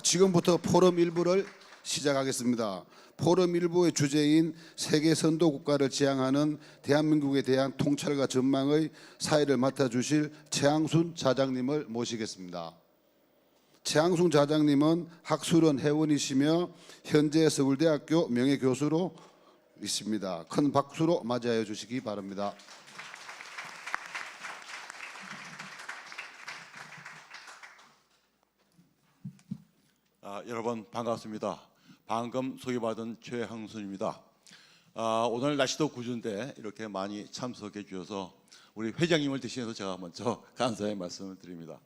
지금부터 포럼 1부를 시작하겠습니다. 포럼 1부의 주제인 세계 선도 국가를 지향하는 대한민국에 대한 통찰과 전망의 사회를 맡아주실 최항순 자장님을 모시겠습니다. 최항순 자장님은 학술원 회원이시며 현재 서울대학교 명예교수로 있습니다. 큰 박수로 맞이하여 주시기 바랍니다. 여러분 반갑습니다. 방금 소개받은 최항순입니다. 오늘 날씨도 구준데 이렇게 많이 참석해 주셔서 우리 회장님을 대신해서 제가 먼저 감사의 말씀을 드립니다.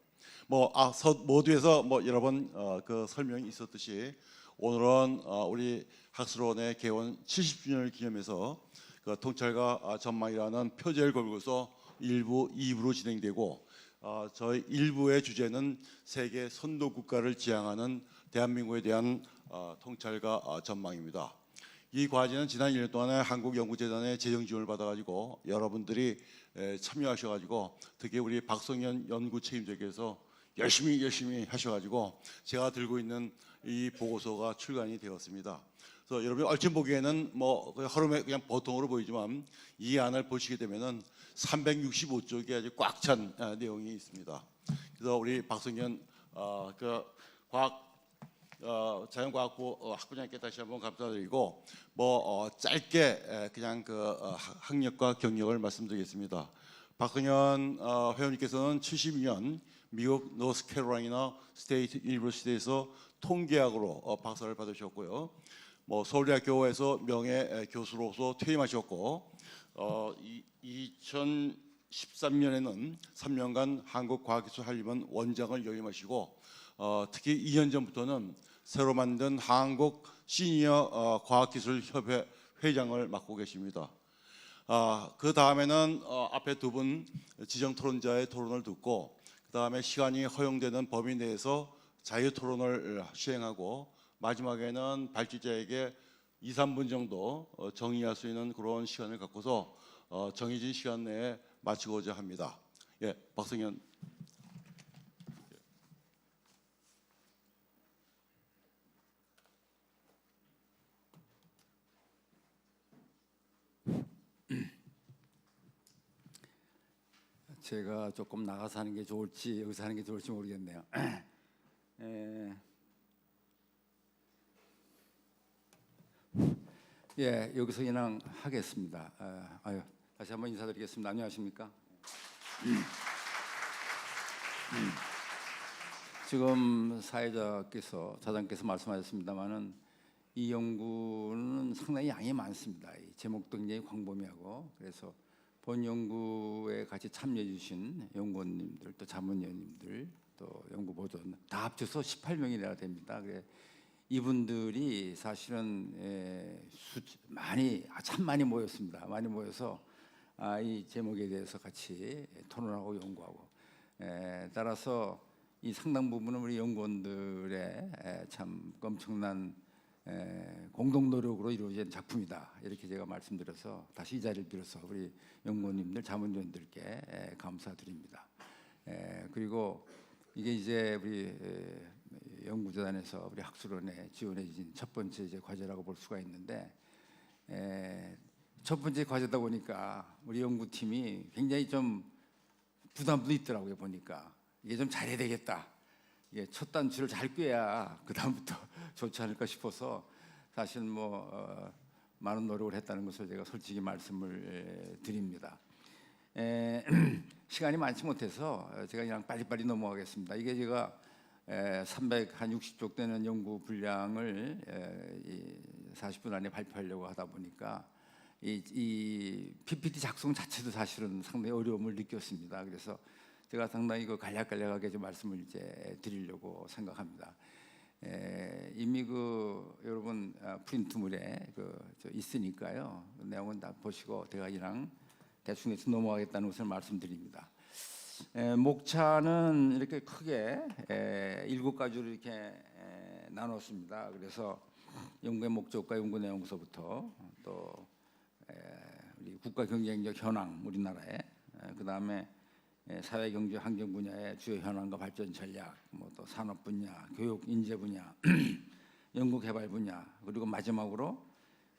모두에서 여러 번 그 설명이 있었듯이 오늘은 우리 학술원의 개원 70주년을 기념해서 그 통찰과 전망이라는 표제를 걸고서 1부, 2부로 진행되고 저희 1부의 주제는 세계 선도 국가를 지향하는 대한민국에 대한 통찰과 전망입니다. 이 과제는 지난 1년 동안에 한국연구재단의 재정 지원을 받아가지고 여러분들이 참여하셔가지고 특히 우리 박성현 연구 책임자께서 열심히 하셔가지고 제가 들고 있는 이 보고서가 출간이 되었습니다. 그래서 여러분이 얼핏 보기에는 하루에 그냥 보통으로 보이지만 이 안을 보시게 되면은 365쪽이 아주 꽉 찬 내용이 있습니다. 그래서 우리 박성현 그 자연과학부 학부장님께 다시 한번 감사드리고 짧게 그냥 그 학력과 경력을 말씀드리겠습니다. 박성현 회원님께서는 72년 미국 노스캐롤라이나 스테이트 유니버시티에서 통계학으로 박사를 받으셨고요. 서울대학교에서 명예 교수로서 퇴임하셨고 2013년에는 3년간 한국과학기술한림원 원장을 역임하시고 특히 2년 전부터는 새로 만든 한국 시니어 과학기술협회 회장을 맡고 계십니다. 그 다음에는 앞에 두 분 지정 토론자의 토론을 듣고 그 다음에 시간이 허용되는 범위 내에서 자유 토론을 시행하고 마지막에는 발제자에게 2, 3분 정도 정의할 수 있는 그런 시간을 갖고서 정해진 시간 내에 마치고자 합니다. 예, 박성현. 제가 조금 나가서 하는 게 좋을지 여기서 하는 게 좋을지 모르겠네요. 예, 여기서 그냥 하겠습니다. 다시 한번 인사드리겠습니다. 안녕하십니까? 지금 자장께서 말씀하셨습니다만은 이 연구는 상당히 양이 많습니다. 이 제목도 굉장히 광범위하고 그래서 본 연구에 같이 참여해 주신 연구원님들 또 자문위원님들 또 연구보조원 다 합쳐서 18명이나 됩니다. 그래 이분들이 사실은 참 많이 모였습니다. 많이 모여서 이 제목에 대해서 같이 토론하고 연구하고 따라서 이 상당 부분은 우리 연구원들의 참 엄청난 공동 노력으로 이루어진 작품이다 이렇게 제가 말씀드려서 다시 이 자리를 빌어서 우리 연구원님들 자문위원들께 감사드립니다. 그리고 이게 이제 우리 연구재단에서 우리 학술원에 지원해 주신 첫 번째 이제 과제라고 볼 수가 있는데 첫 번째 과제다 보니까 우리 연구팀이 굉장히 좀 부담도 있더라고요. 보니까 이게 좀 잘해야 되겠다. 이게 첫 단추를 잘 꿰야 그 다음부터 좋지 않을까 싶어서 사실 많은 노력을 했다는 것을 제가 솔직히 말씀을 드립니다. 시간이 많지 못해서 제가 그냥 빨리빨리 넘어가겠습니다. 이게 제가 360쪽 되는 연구 분량을 40분 안에 발표하려고 하다 보니까 이 PPT 작성 자체도 사실은 상당히 어려움을 느꼈습니다. 그래서 제가 상당히 간략하게 좀 말씀을 이제 드리려고 생각합니다. 이미 여러분 프린트물에 있으니까요. 그 내용은 다 보시고 제가 그냥 대충 넘어가겠다는 것을 말씀드립니다. 목차는 이렇게 크게 7가지로 이렇게 나눴습니다. 그래서 연구의 목적과 연구 내용서부터 또 우리 국가 경쟁력 현황 우리나라에 그 다음에 사회, 경제, 환경 분야의 주요 현안과 발전 전략, 뭐 또 산업 분야, 교육, 인재 분야, 연구 개발 분야, 그리고 마지막으로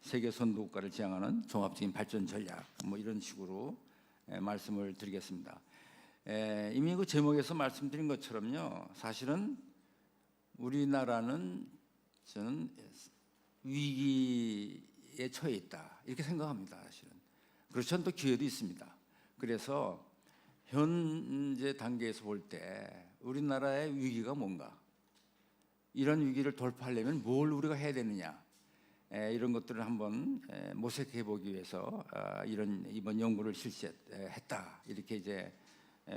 세계 선도 국가를 지향하는 종합적인 발전 전략, 뭐 이런 식으로 말씀을 드리겠습니다. 이미 그 제목에서 말씀드린 것처럼요, 사실은 우리나라는 저는 위기에 처해 있다 이렇게 생각합니다. 사실은 그렇지만 또 기회도 있습니다. 그래서 현재 단계에서 볼 때 우리나라의 위기가 뭔가, 이런 위기를 돌파하려면 뭘 우리가 해야 되느냐, 이런 것들을 한번 모색해 보기 위해서 이번 연구를 실시했다 이렇게 이제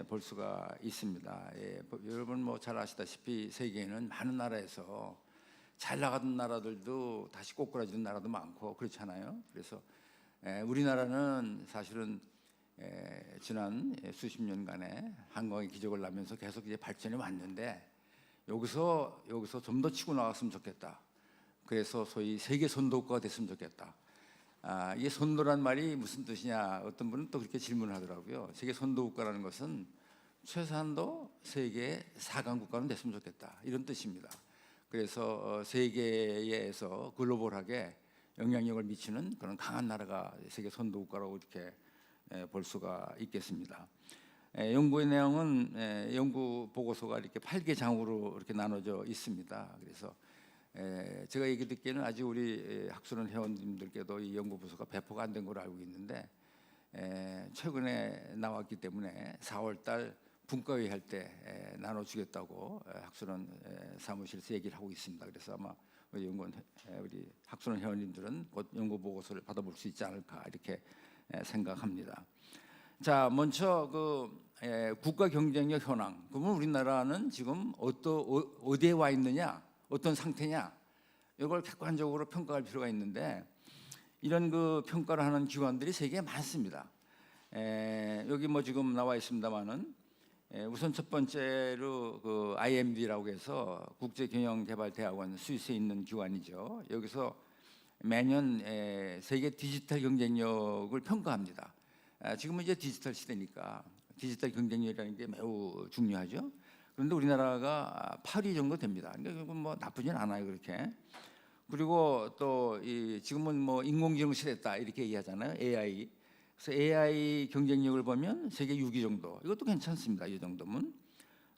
볼 수가 있습니다. 여러분 뭐 잘 아시다시피 세계에는 많은 나라에서 잘 나가던 나라들도 다시 꼬꾸라지는 나라도 많고 그렇잖아요. 그래서 우리나라는 사실은 지난 수십 년간의 한강의 기적을 나면서 계속 이제 발전해 왔는데 여기서 좀 더 치고 나갔으면 좋겠다. 그래서 소위 세계 선도국가가 됐으면 좋겠다. 이게 선도란 말이 무슨 뜻이냐? 어떤 분은 또 그렇게 질문을 하더라고요. 세계 선도국가라는 것은 최소한도 세계 4강 국가는 됐으면 좋겠다. 이런 뜻입니다. 그래서 세계에서 글로벌하게 영향력을 미치는 그런 강한 나라가 세계 선도국가라고 이렇게 볼 수가 있겠습니다. 연구의 내용은 연구 보고서가 이렇게 8개 장으로 이렇게 나눠져 있습니다. 그래서 제가 얘기 듣기에는 아직 우리 학술원 회원님들께도 이 연구 보고서가 배포가 안 된 걸로 알고 있는데 최근에 나왔기 때문에 4월달 분과회 할 때 나눠주겠다고 학술원 사무실에서 얘기를 하고 있습니다. 그래서 아마 우리 학술원 회원님들은 곧 연구 보고서를 받아볼 수 있지 않을까 이렇게 생각합니다. 자, 먼저 국가 경쟁력 현황. 그러면 우리나라는 지금 어디에 와 있느냐, 어떤 상태냐, 이걸 객관적으로 평가할 필요가 있는데 이런 평가를 하는 기관들이 세계에 많습니다. 여기 뭐 지금 나와 있습니다만은 우선 첫 번째로 IMD라고 해서 국제경영개발대학원 스위스에 있는 기관이죠. 여기서 매년 세계 디지털 경쟁력을 평가합니다. 지금은 이제 디지털 시대니까 디지털 경쟁력이라는 게 매우 중요하죠. 그런데 우리나라가 8위 정도 됩니다. 그러니까 이건 뭐 나쁘진 않아요, 그렇게. 그리고 또 지금은 뭐 인공지능 시대다 이렇게 얘기하잖아요, AI. 그래서 AI 경쟁력을 보면 세계 6위 정도. 이것도 괜찮습니다, 이 정도면.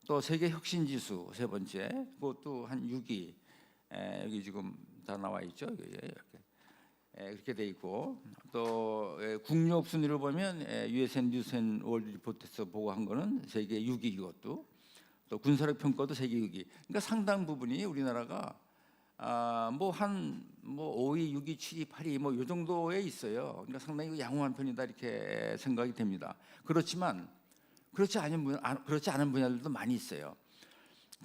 또 세계 혁신 지수 세 번째, 그것도 한 6위. 여기 지금 다 나와 있죠, 이렇게. 그렇게 돼 있고 또 국력 순위를 보면 USN 뉴스앤 월드 리포트에서 보고한 거는 세계 6위 이것도, 또 군사력 평가도 세계 6위. 그러니까 상당 부분이 우리나라가 뭐 5위, 6위, 7위, 8위 뭐 이 정도에 있어요. 그러니까 상당히 양호한 편이다 이렇게 생각이 됩니다. 그렇지만 그렇지 않은 분야들도 많이 있어요.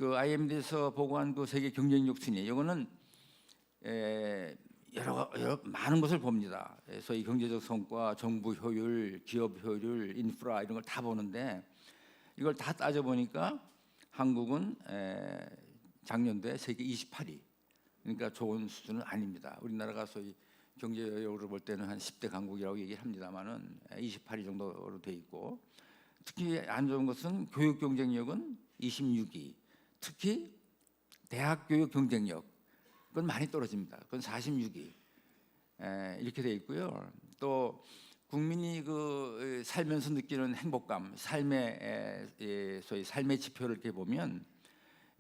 IMD에서 보고한 세계 경쟁력 순위, 이거는 여러 많은 것을 봅니다. 소위 경제적 성과, 정부 효율, 기업 효율, 인프라 이런 걸 다 보는데 이걸 다 따져 보니까 한국은 작년도에 세계 28위. 그러니까 좋은 수준은 아닙니다. 우리나라가 소위 경제 여력으로 볼 때는 한 10대 강국이라고 얘기를 합니다만은 28위 정도로 돼 있고, 특히 안 좋은 것은 교육 경쟁력은 26위. 특히 대학 교육 경쟁력, 그건 많이 떨어집니다. 그건 46위 이렇게 돼 있고요. 또 국민이 살면서 느끼는 행복감, 소위 삶의 지표를 이렇게 보면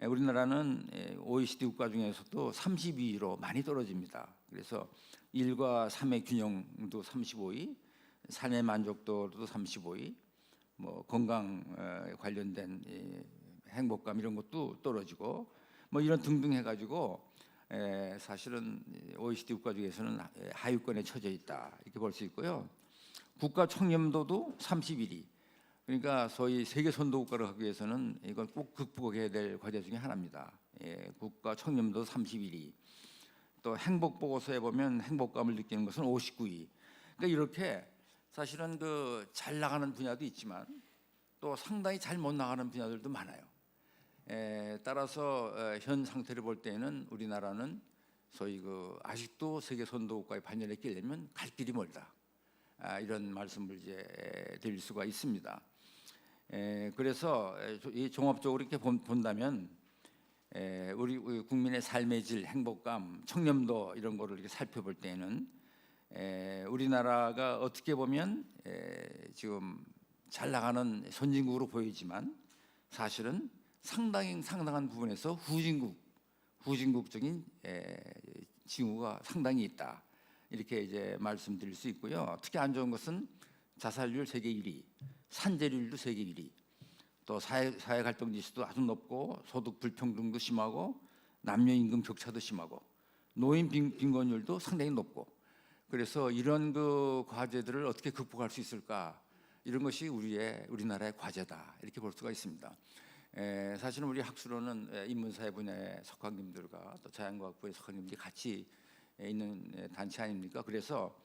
우리나라는 OECD 국가 중에서도 32위로 많이 떨어집니다. 그래서 1과 3의 균형도 35위, 삶의 만족도도 35위, 뭐 건강 관련된 행복감 이런 것도 떨어지고 뭐 이런 등등 해가지고 사실은 OECD 국가 중에서는 하위권에 처져 있다 이렇게 볼 수 있고요. 국가 청렴도도 31위. 그러니까 소위 세계 선도 국가를 하기 위해서는 이건 꼭 극복해야 될 과제 중에 하나입니다. 국가 청렴도 31위. 또 행복 보고서에 보면 행복감을 느끼는 것은 59위. 그러니까 이렇게 사실은 잘 나가는 분야도 있지만 또 상당히 잘 못 나가는 분야들도 많아요. 따라서 현 상태를 볼 때는 우리나라는 소위 아직도 세계 선도국가의 반열에 끼려면 갈 길이 멀다. 이런 말씀을 이제 드릴 수가 있습니다. 그래서 이 종합적으로 이렇게 본다면 우리 국민의 삶의 질, 행복감, 청렴도 이런 거를 이렇게 살펴볼 때는 우리나라가 어떻게 보면 지금 잘 나가는 선진국으로 보이지만 사실은 상당한 부분에서 후진국적인 징후가 상당히 있다. 이렇게 이제 말씀드릴 수 있고요. 특히 안 좋은 것은 자살률 세계 1위, 산재율도 세계 1위, 또 사회 갈등 지수도 아주 높고 소득 불평등도 심하고 남녀 임금 격차도 심하고 노인 빈곤율도 상당히 높고 그래서 이런 그 과제들을 어떻게 극복할 수 있을까 이런 것이 우리나라의 과제다 이렇게 볼 수가 있습니다. 사실은 우리 학술원은 인문사회 분야의 석학님들과 또 자연과학부의 석학님들이 같이 있는 단체 아닙니까? 그래서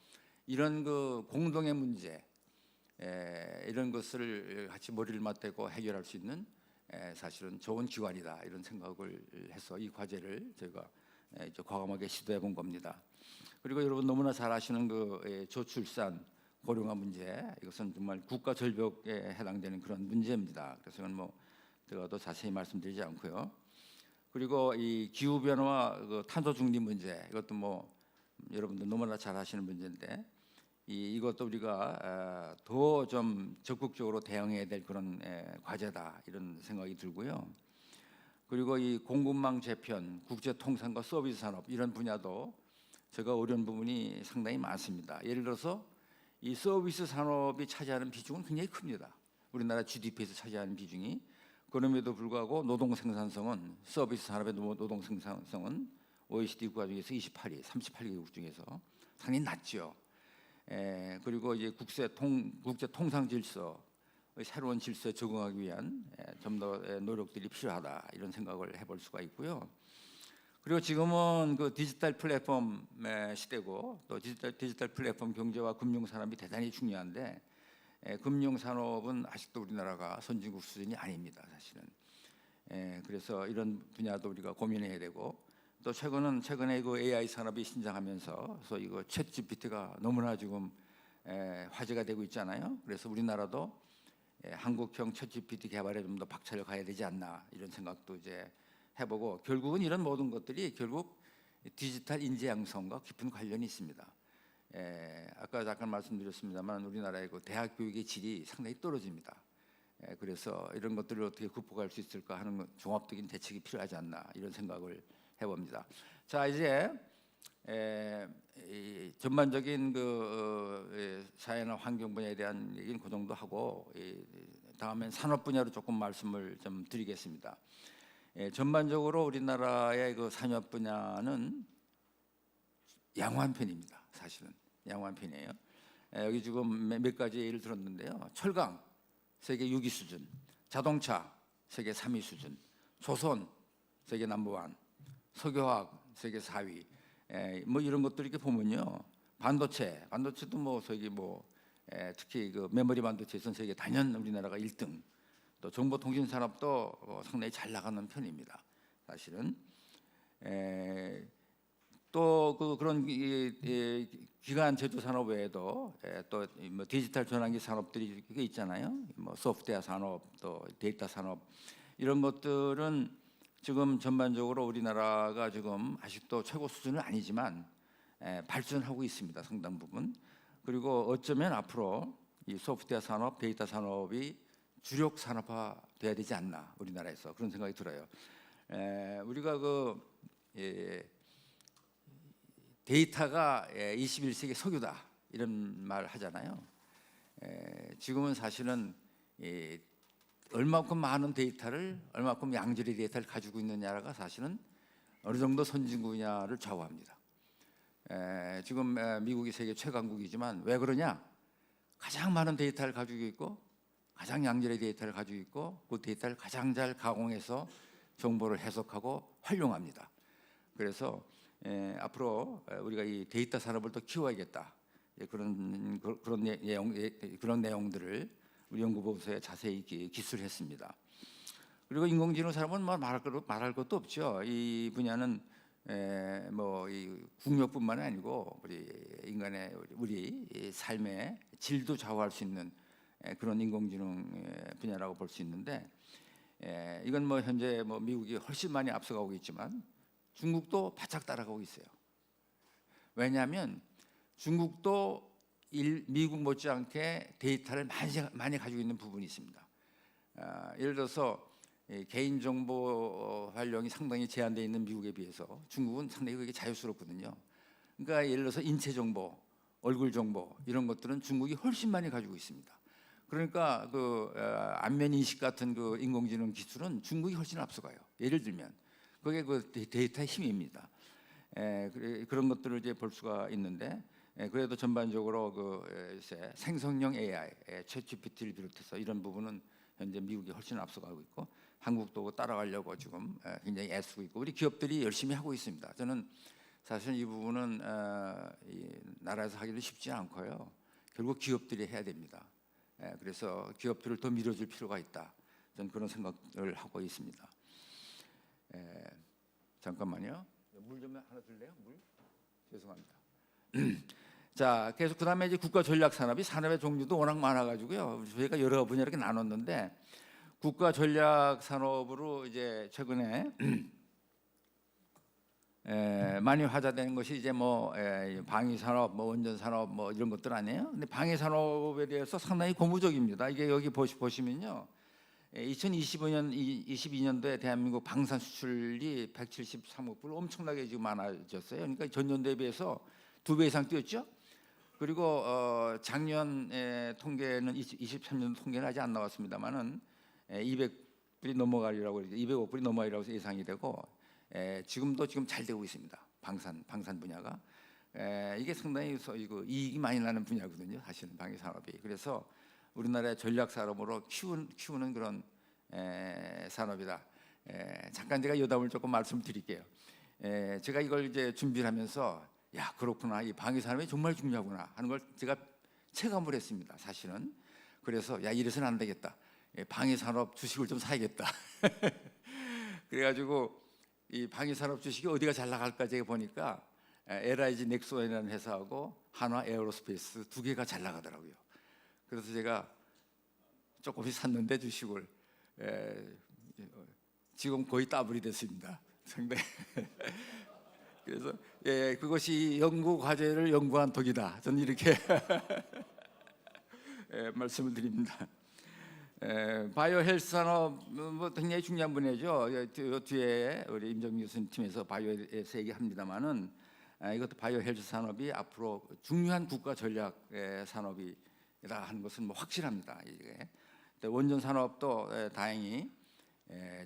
이런 그 공동의 문제 이런 것을 같이 머리를 맞대고 해결할 수 있는 사실은 좋은 기관이다 이런 생각을 해서 이 과제를 저희가 이제 과감하게 시도해 본 겁니다. 그리고 여러분 너무나 잘 아시는 그 저출산 고령화 문제 이것은 정말 국가 절벽에 해당되는 그런 문제입니다. 그래서 이건 뭐 제가 더 자세히 말씀드리지 않고요. 그리고 이 기후 변화, 그 탄소 중립 문제 이것도 뭐 여러분들 너무나 잘 아시는 문제인데 이것도 우리가 더 좀 적극적으로 대응해야 될 그런 과제다 이런 생각이 들고요. 그리고 이 공급망 재편, 국제 통상과 서비스 산업 이런 분야도 제가 어려운 부분이 상당히 많습니다. 예를 들어서 이 서비스 산업이 차지하는 비중은 굉장히 큽니다. 우리나라 GDP에서 차지하는 비중이. 그럼에도 불구하고 노동 생산성은 서비스 산업의 노동 생산성은 OECD 국가 중에서 28위, 38개국 중에서 상당히 낮죠. 그리고 이제 국제 통상 질서, 새로운 질서에 적응하기 위한 좀 더 노력들이 필요하다 이런 생각을 해볼 수가 있고요. 그리고 지금은 그 디지털 플랫폼의 시대고 또 디지털 플랫폼 경제와 금융 산업이 대단히 중요한데 금융 산업은 아직도 우리나라가 선진국 수준이 아닙니다, 사실은. 그래서 이런 분야도 우리가 고민해야 되고 또 최근에 그 AI 산업이 신장하면서 그래서 이거 챗 GPT가 너무나 지금 화제가 되고 있잖아요. 그래서 우리나라도 한국형 챗 GPT 개발에 좀 더 박차를 가야 되지 않나 이런 생각도 이제 해보고 결국은 이런 모든 것들이 결국 디지털 인재 양성과 깊은 관련이 있습니다. 아까 잠깐 말씀드렸습니다만 우리나라의 그 대학 교육의 질이 상당히 떨어집니다. 그래서 이런 것들을 어떻게 극복할 수 있을까 하는 종합적인 대책이 필요하지 않나 이런 생각을 해봅니다. 자 이제 이 전반적인 그 사회나 환경 분야에 대한 얘기는 그 정도 하고 다음엔 산업 분야로 조금 말씀을 좀 드리겠습니다. 전반적으로 우리나라의 그 산업 분야는 양호한 편입니다. 사실은 양호한 편이에요. 여기 지금 몇 가지 예를 들었는데요. 철강 세계 6위 수준, 자동차 세계 3위 수준, 조선 세계 넘버원, 석유화학 세계 4위. 뭐 이런 것들 이렇게 보면요. 반도체도 뭐 저기 뭐 특히 그 메모리 반도체에서는 세계 단연 우리나라가 1등. 또 정보통신 산업도 상당히 잘 나가는 편입니다. 사실은 또 그런 기관 제조 산업 외에도 또 뭐 디지털 전환기 산업들이 있잖아요. 뭐 소프트웨어 산업, 또 데이터 산업 이런 것들은 지금 전반적으로 우리나라가 지금 아직도 최고 수준은 아니지만 발전하고 있습니다. 상당 부분. 그리고 어쩌면 앞으로 이 소프트웨어 산업, 데이터 산업이 주력 산업화 돼야 되지 않나 우리나라에서 그런 생각이 들어요. 우리가 그 데이터가 21세기 석유다 이런 말 하잖아요. 지금은 사실은 얼마큼 많은 데이터를 얼마큼 양질의 데이터를 가지고 있는 나라가 사실은 어느 정도 선진국이냐를 좌우합니다. 지금 미국이 세계 최강국이지만 왜 그러냐? 가장 많은 데이터를 가지고 있고 가장 양질의 데이터를 가지고 있고 그 데이터를 가장 잘 가공해서 정보를 해석하고 활용합니다. 그래서 앞으로 우리가 이 데이터 산업을 더 키워야겠다. 그런 내용들을 우리 연구보고서에 자세히 기술했습니다. 그리고 인공지능 산업은 뭐 말할 것도 없죠. 이 분야는 뭐 이 국력뿐만 아니고 우리 인간의 우리 삶의 질도 좌우할 수 있는 그런 인공지능 분야라고 볼 수 있는데, 이건 뭐 현재 뭐 미국이 훨씬 많이 앞서가고 있지만 중국도 바짝 따라가고 있어요. 왜냐하면 중국도 미국 못지않게 데이터를 많이 가지고 있는 부분이 있습니다. 예를 들어서 개인정보 활용이 상당히 제한되어 있는 미국에 비해서 중국은 상당히 그게 자유스럽거든요. 그러니까 예를 들어서 인체 정보, 얼굴 정보 이런 것들은 중국이 훨씬 많이 가지고 있습니다. 그러니까 그 안면 인식 같은 그 인공지능 기술은 중국이 훨씬 앞서가요. 예를 들면 그게 그 데이터의 힘입니다. 그런 것들을 이제 볼 수가 있는데, 그래도 전반적으로 그 생성형 AI, 챗GPT를 비롯해서 이런 부분은 현재 미국이 훨씬 앞서가고 있고 한국도 따라가려고 지금 굉장히 애쓰고 있고 우리 기업들이 열심히 하고 있습니다. 저는 사실 이 부분은 이 나라에서 하기도 쉽지 않고요. 결국 기업들이 해야 됩니다. 그래서 기업들을 더 밀어줄 필요가 있다. 저는 그런 생각을 하고 있습니다. 잠깐만요. 물 좀 하나 줄래요? 물? 죄송합니다. 자, 계속 그다음에 이제 국가 전략 산업이 산업의 종류도 워낙 많아가지고요. 저희가 여러 분야 이렇게 나눴는데 국가 전략 산업으로 이제 최근에 많이 화제되는 것이 이제 뭐 방위 산업, 뭐 원전 산업, 뭐 이런 것들 아니에요? 근데 방위 산업에 대해서 상당히 고무적입니다. 이게 여기 보시면요. 2022년도에 대한민국 방산 수출이 173억 불 엄청나게 지금 많아졌어요. 그러니까 전년도에 비해서 2배 이상 뛰었죠. 그리고 작년 통계는 23년 통계는 아직 안 나왔습니다만은 200불이 넘어가리라고 200억 불이 넘어가리라고 예상이 되고 지금도 잘 되고 있습니다. 방산 분야가 이게 상당히 이익이 많이 나는 분야거든요. 사실은 방위 산업이. 그래서 우리나라의 전략 산업으로 키우는 그런 산업이다. 잠깐 제가 여담을 조금 말씀드릴게요. 제가 이걸 이제 준비를 하면서 야 그렇구나 이 방위 산업이 정말 중요하구나 하는 걸 제가 체감을 했습니다. 사실은. 그래서 야 이래서는 안 되겠다. 방위 산업 주식을 좀 사야겠다. 그래가지고 이 방위 산업 주식이 어디가 잘 나갈까 제가 보니까 LIG 넥소이라는 회사하고 한화 에어로스페이스 2개가 잘 나가더라고요. 그래서 제가 조금씩 샀는데 주식을 지금 거의 더블이 됐습니다. 상당히. 그래서 그것이 연구 과제를 연구한 덕이다. 저는 이렇게 말씀을 드립니다. 바이오 헬스 산업 뭐 굉장히 중요한 분야죠. 뒤에 우리 임정민 교수님 팀에서 바이오에서 얘기합니다만은 이것도 바이오 헬스 산업이 앞으로 중요한 국가 전략 산업이다 하는 것은 뭐 확실합니다. 이게. 원전 산업도 다행히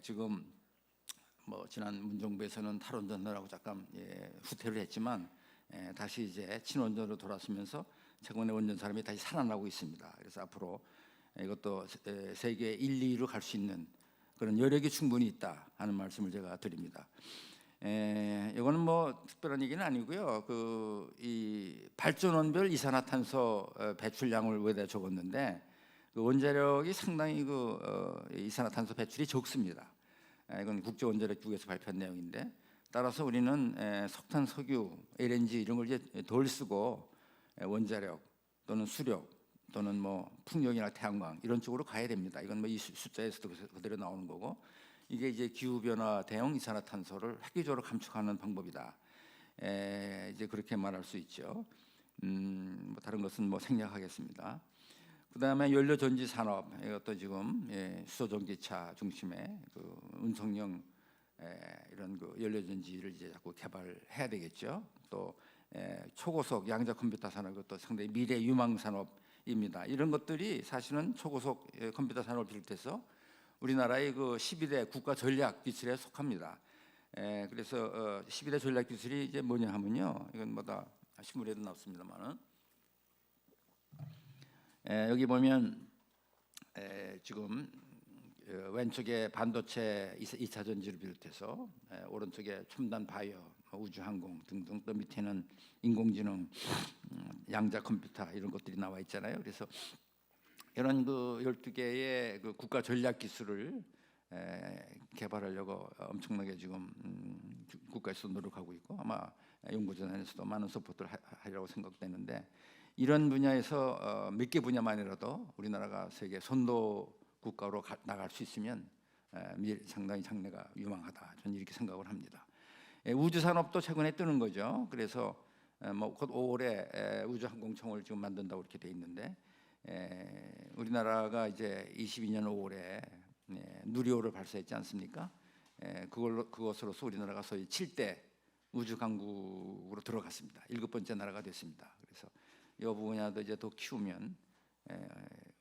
지금 뭐 지난 문정부에서는 탈원전을 하고 잠깐 후퇴를 했지만 다시 이제 친원전으로 돌아서면서 최근에 원전 산업이 다시 살아나고 있습니다. 그래서 앞으로 이것도 세계 1, 2위로 갈 수 있는 그런 여력이 충분히 있다 하는 말씀을 제가 드립니다. 이거는 뭐 특별한 얘기는 아니고요. 이 발전원별 이산화탄소 배출량을 위에다 적었는데 그 원자력이 상당히 이산화탄소 배출이 적습니다. 이건 국제원자력기구에서 발표한 내용인데 따라서 우리는 석탄, 석유, LNG 이런 걸 이제 덜 쓰고 원자력 또는 수력 또는 뭐 풍력이나 태양광 이런 쪽으로 가야 됩니다. 이건 뭐 이 숫자에서도 그대로 나오는 거고 이게 이제 기후 변화 대응 이산화탄소를 획기적으로 감축하는 방법이다. 이제 그렇게 말할 수 있죠. 뭐 다른 것은 뭐 생략하겠습니다. 그다음에 연료 전지 산업 이것도 지금 수소 전기차 중심의 그 운송용 이런 그 연료 전지를 이제 자꾸 개발해야 되겠죠. 또 초고속 양자 컴퓨터 산업 이것도 상당히 미래 유망 산업입니다. 이런 것들이 사실은 초고속 컴퓨터 산업을 비롯해서 우리나라의 그 12대 국가 전략 기술에 속합니다. 그래서 12대 전략 기술이 이제 뭐냐 하면요. 이건 뭐다 신문에도 나왔습니다만은 여기 보면 지금 왼쪽에 반도체 2차 전지를 비롯해서 오른쪽에 첨단 바이오, 우주항공 등등 또 밑에는 인공지능, 양자 컴퓨터 이런 것들이 나와 있잖아요. 그래서 이런 그 12개의 그 국가 전략 기술을 개발하려고 엄청나게 지금 국가에서 노력하고 있고 아마 연구전에서도 많은 서포트를 하리라고 생각되는데 이런 분야에서 몇 개 분야만이라도 우리나라가 세계 선도 국가로 나갈 수 있으면 상당히 장래가 유망하다. 저는 이렇게 생각을 합니다. 우주 산업도 최근에 뜨는 거죠. 그래서 곧 5월에 우주항공청을 지금 만든다고 이렇게 돼 있는데 우리나라가 이제 22년 5월에 누리호를 발사했지 않습니까? 그것으로서 우리나라가 소위 7대 우주 강국으로 들어갔습니다. 7번째 나라가 됐습니다. 그래서 이 분야도 이제 더 키우면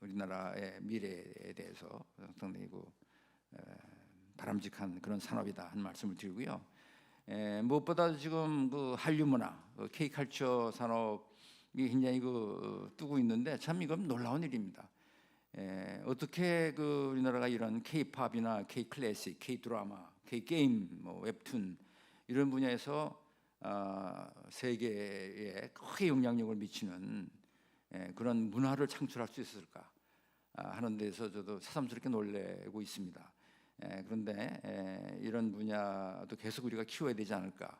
우리나라의 미래에 대해서 상당히 바람직한 그런 산업이다 하는 말씀을 드리고요. 무엇보다 지금 그 한류 문화, K컬처 산업이 굉장히 뜨고 있는데 참 이건 놀라운 일입니다. 어떻게 우리나라가 이런 K-팝이나 K-클래식, K-드라마, K-게임, 웹툰 이런 분야에서 세계에 크게 영향력을 미치는 그런 문화를 창출할 수 있을까 하는 데서 저도 새삼스럽게 놀래고 있습니다. 그런데 이런 분야도 계속 우리가 키워야 되지 않을까.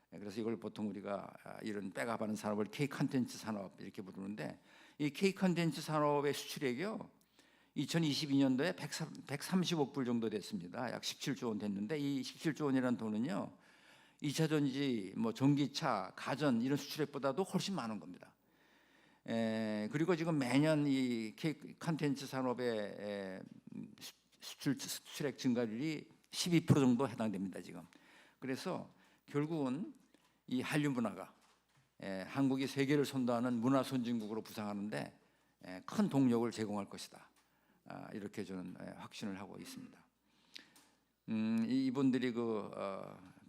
그래서 이걸 보통 우리가 이런 백업하는 산업을 K 컨텐츠 산업 이렇게 부르는데 이 K 컨텐츠 산업의 수출액이요 2022년도에 130억 불 정도 됐습니다. 약 17조 원 됐는데 이 17조 원이라는 돈은요 2차 전지, 전기차, 가전 이런 수출액보다도 훨씬 많은 겁니다. 그리고 지금 매년 이 K 컨텐츠 산업의 수출액 증가율이 12% 정도 해당됩니다 지금. 그래서 결국은 이 한류 문화가 한국이 세계를 선도하는 문화 선진국으로 부상하는데 큰 동력을 제공할 것이다. 이렇게 저는 확신을 하고 있습니다. 이분들이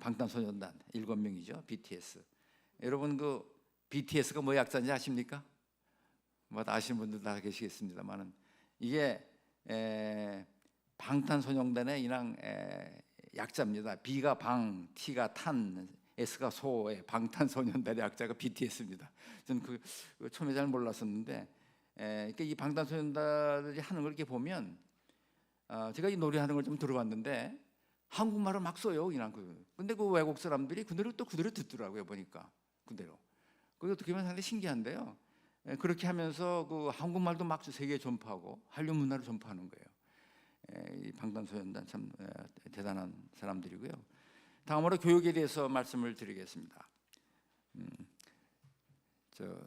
방탄소년단 7명이죠. BTS. 여러분 BTS가 뭐 약자인지 아십니까? 뭐 아시는 분들 다 계시겠습니다만은 이게 방탄소년단의 그냥 약자입니다. B가 방, T가 탄, S가 소의 방탄소년단의 약자가 BTS입니다. 저는 처음에 잘 몰랐었는데 그러니까 이 방탄소년단이 하는 걸 이렇게 보면 제가 이 노래하는 걸 좀 들어봤는데 한국말을 막 써요 그냥 근데 외국 사람들이 그대로 듣더라고요 보니까 그대로. 그게 어떻게 보면 상당히 신기한데요. 그렇게 하면서 한국말도 막 세계에 전파하고 한류 문화를 전파하는 거예요. 이 방탄소년단 참 대단한 사람들이고요. 다음으로 교육에 대해서 말씀을 드리겠습니다.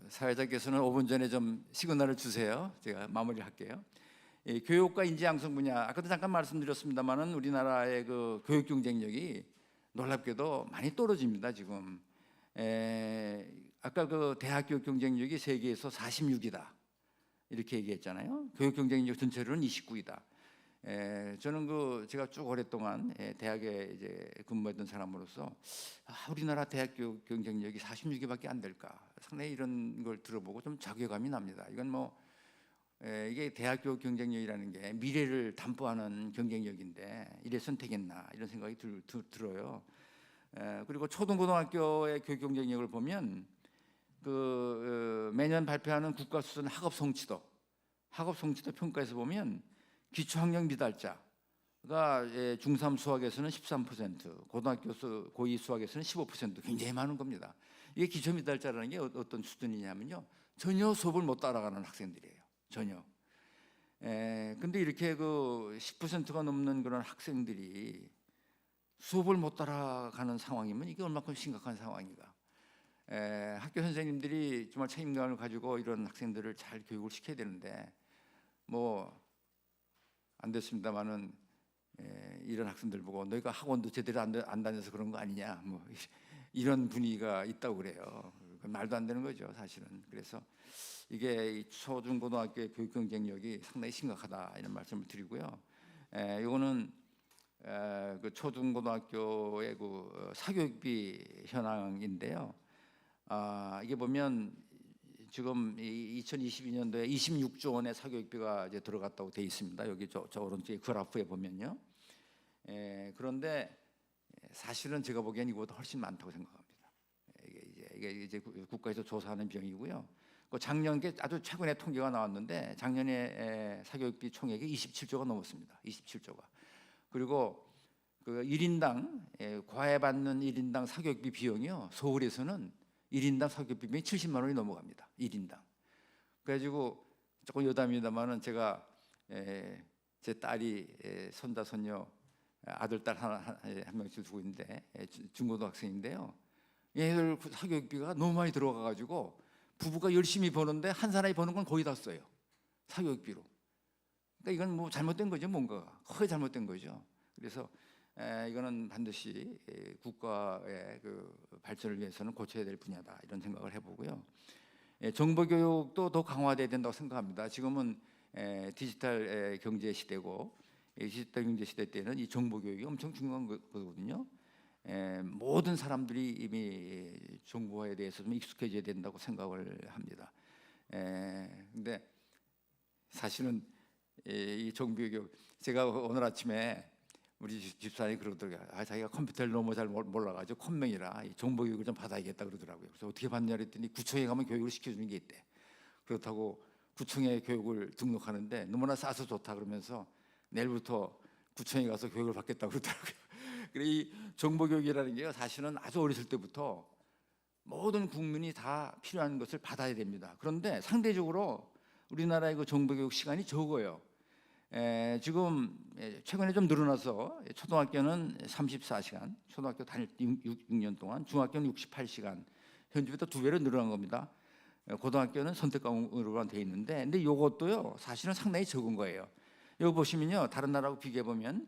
사회자께서는 5분 전에 좀 시그널을 주세요. 제가 마무리할게요. 교육과 인재 양성 분야 아까도 잠깐 말씀드렸습니다만은 우리나라의 교육 경쟁력이 놀랍게도 많이 떨어집니다 지금. 아까 대학 교육 경쟁력이 세계에서 46이다 이렇게 얘기했잖아요. 교육 경쟁력 전체로는 29이다. 저는 제가 쭉 오랫동안 대학에 이제 근무했던 사람으로서 우리나라 대학 교육 경쟁력이 46위밖에 안 될까 상당히 이런 걸 들어보고 좀 자괴감이 납니다. 이건 이게 대학 교육 경쟁력이라는 게 미래를 담보하는 경쟁력인데 이래선 되겠나 이런 생각이 들어요. 그리고 초등고등학교의 교육 경쟁력을 보면 매년 발표하는 국가 수준 학업 성취도 평가에서 보면 기초학력 미달자가 중3 수학에서는 13%, 고등학교 고2 수학에서는 15% 굉장히 많은 겁니다. 이게 기초 미달자라는 게 어떤 수준이냐면요, 전혀 수업을 못 따라가는 학생들이에요. 전혀. 근데 이렇게 10%가 넘는 그런 학생들이 수업을 못 따라가는 상황이면 이게 얼마큼 심각한 상황인가. 학교 선생님들이 정말 책임감을 가지고 이런 학생들을 잘 교육을 시켜야 되는데 안 됐습니다만은 이런 학생들 보고 너희가 학원도 제대로 안 다녀서 그런 거 아니냐 이런 분위기가 있다고 그래요. 말도 안 되는 거죠 사실은. 그래서 이게 초중고등학교의 교육 경쟁력이 상당히 심각하다 이런 말씀을 드리고요. 이거는 초중고등학교의 사교육비 현황인데요. 이게 보면 지금 2022년도에 26조 원의 사교육비가 이제 들어갔다고 돼 있습니다. 여기 저 오른쪽에 그래프에 보면요. 그런데 사실은 제가 보기엔 이거보다 훨씬 많다고 생각합니다. 이게 이제 국가에서 조사하는 비용이고요. 작년에 아주 최근에 통계가 나왔는데 작년에 사교육비 총액이 27조가 넘었습니다. 27조가. 그리고 1인당 과외받는 1인당 사교육비 비용이요. 서울에서는 1인당 사교육비 비용이 70만 원이 넘어갑니다. 1인당. 그래가지고 조금 여담입니다만은 제가 제 딸이 손자 손녀 아들 딸 한 명씩 두고 있는데 중고등학생인데요. 얘들 사교육비가 너무 많이 들어가가지고 부부가 열심히 버는데 한 사람이 버는 건 거의 다 써요. 사교육비로. 그러니까 이건 뭐 잘못된 거죠, 뭔가가 거의 잘못된 거죠. 그래서 이거는 반드시 국가의 그 발전을 위해서는 고쳐야 될 분야다 이런 생각을 해보고요. 정보 교육도 더 강화돼야 된다고 생각합니다. 지금은 디지털 경제 시대고 디지털 경제 시대 때는 이 정보 교육이 엄청 중요한 거거든요. 모든 사람들이 이미 정보에 대해서 좀 익숙해져야 된다고 생각을 합니다. 근데 사실은 이 정보 교육 제가 오늘 아침에 우리 집사람이 그러더라고요. 자기가 컴퓨터를 너무 잘 몰라가지고 컴맹이라 정보 교육을 좀 받아야겠다 그러더라고요. 그래서 어떻게 받냐 그랬더니 구청에 가면 교육을 시켜주는 게 있대. 그렇다고 구청에 교육을 등록하는데 너무나 싸서 좋다 그러면서 내일부터 구청에 가서 교육을 받겠다 그러더라고요. 그래 이 정보 교육이라는 게 사실은 아주 어렸을 때부터 모든 국민이 다 필요한 것을 받아야 됩니다. 그런데 상대적으로 우리나라의 그 정보 교육 시간이 적어요. 지금 최근에 좀 늘어나서 초등학교는 34시간, 초등학교 다닐 때 6년 동안, 중학교는 68시간, 현재부터 2배로 늘어난 겁니다. 고등학교는 선택 과목으로만 돼 있는데, 근데 이것도요 사실은 상당히 적은 거예요. 여기 보시면요, 다른 나라하고 비교해 보면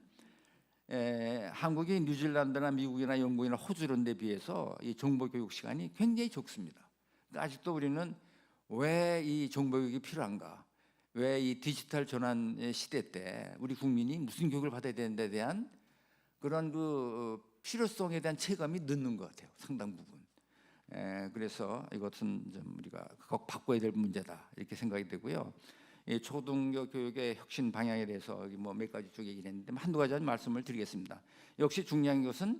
한국이 뉴질랜드나 미국이나 영국이나 호주 이런 데 비해서 이 정보 교육 시간이 굉장히 적습니다. 그러니까 아직도 우리는 왜 이 정보 교육이 필요한가? 왜 이 디지털 전환 시대 때 우리 국민이 무슨 교육을 받아야 되는데 대한 그런 그 필요성에 대한 체감이 늦는 것 같아요. 상당 부분. 그래서 이것은 좀 우리가 꼭 바꿔야 될 문제다 이렇게 생각이 되고요. 이 초등교 교육의 혁신 방향에 대해서 뭐 몇 가지 쭉 얘기를 했는데 한두 가지 말씀을 드리겠습니다. 역시 중요한 것은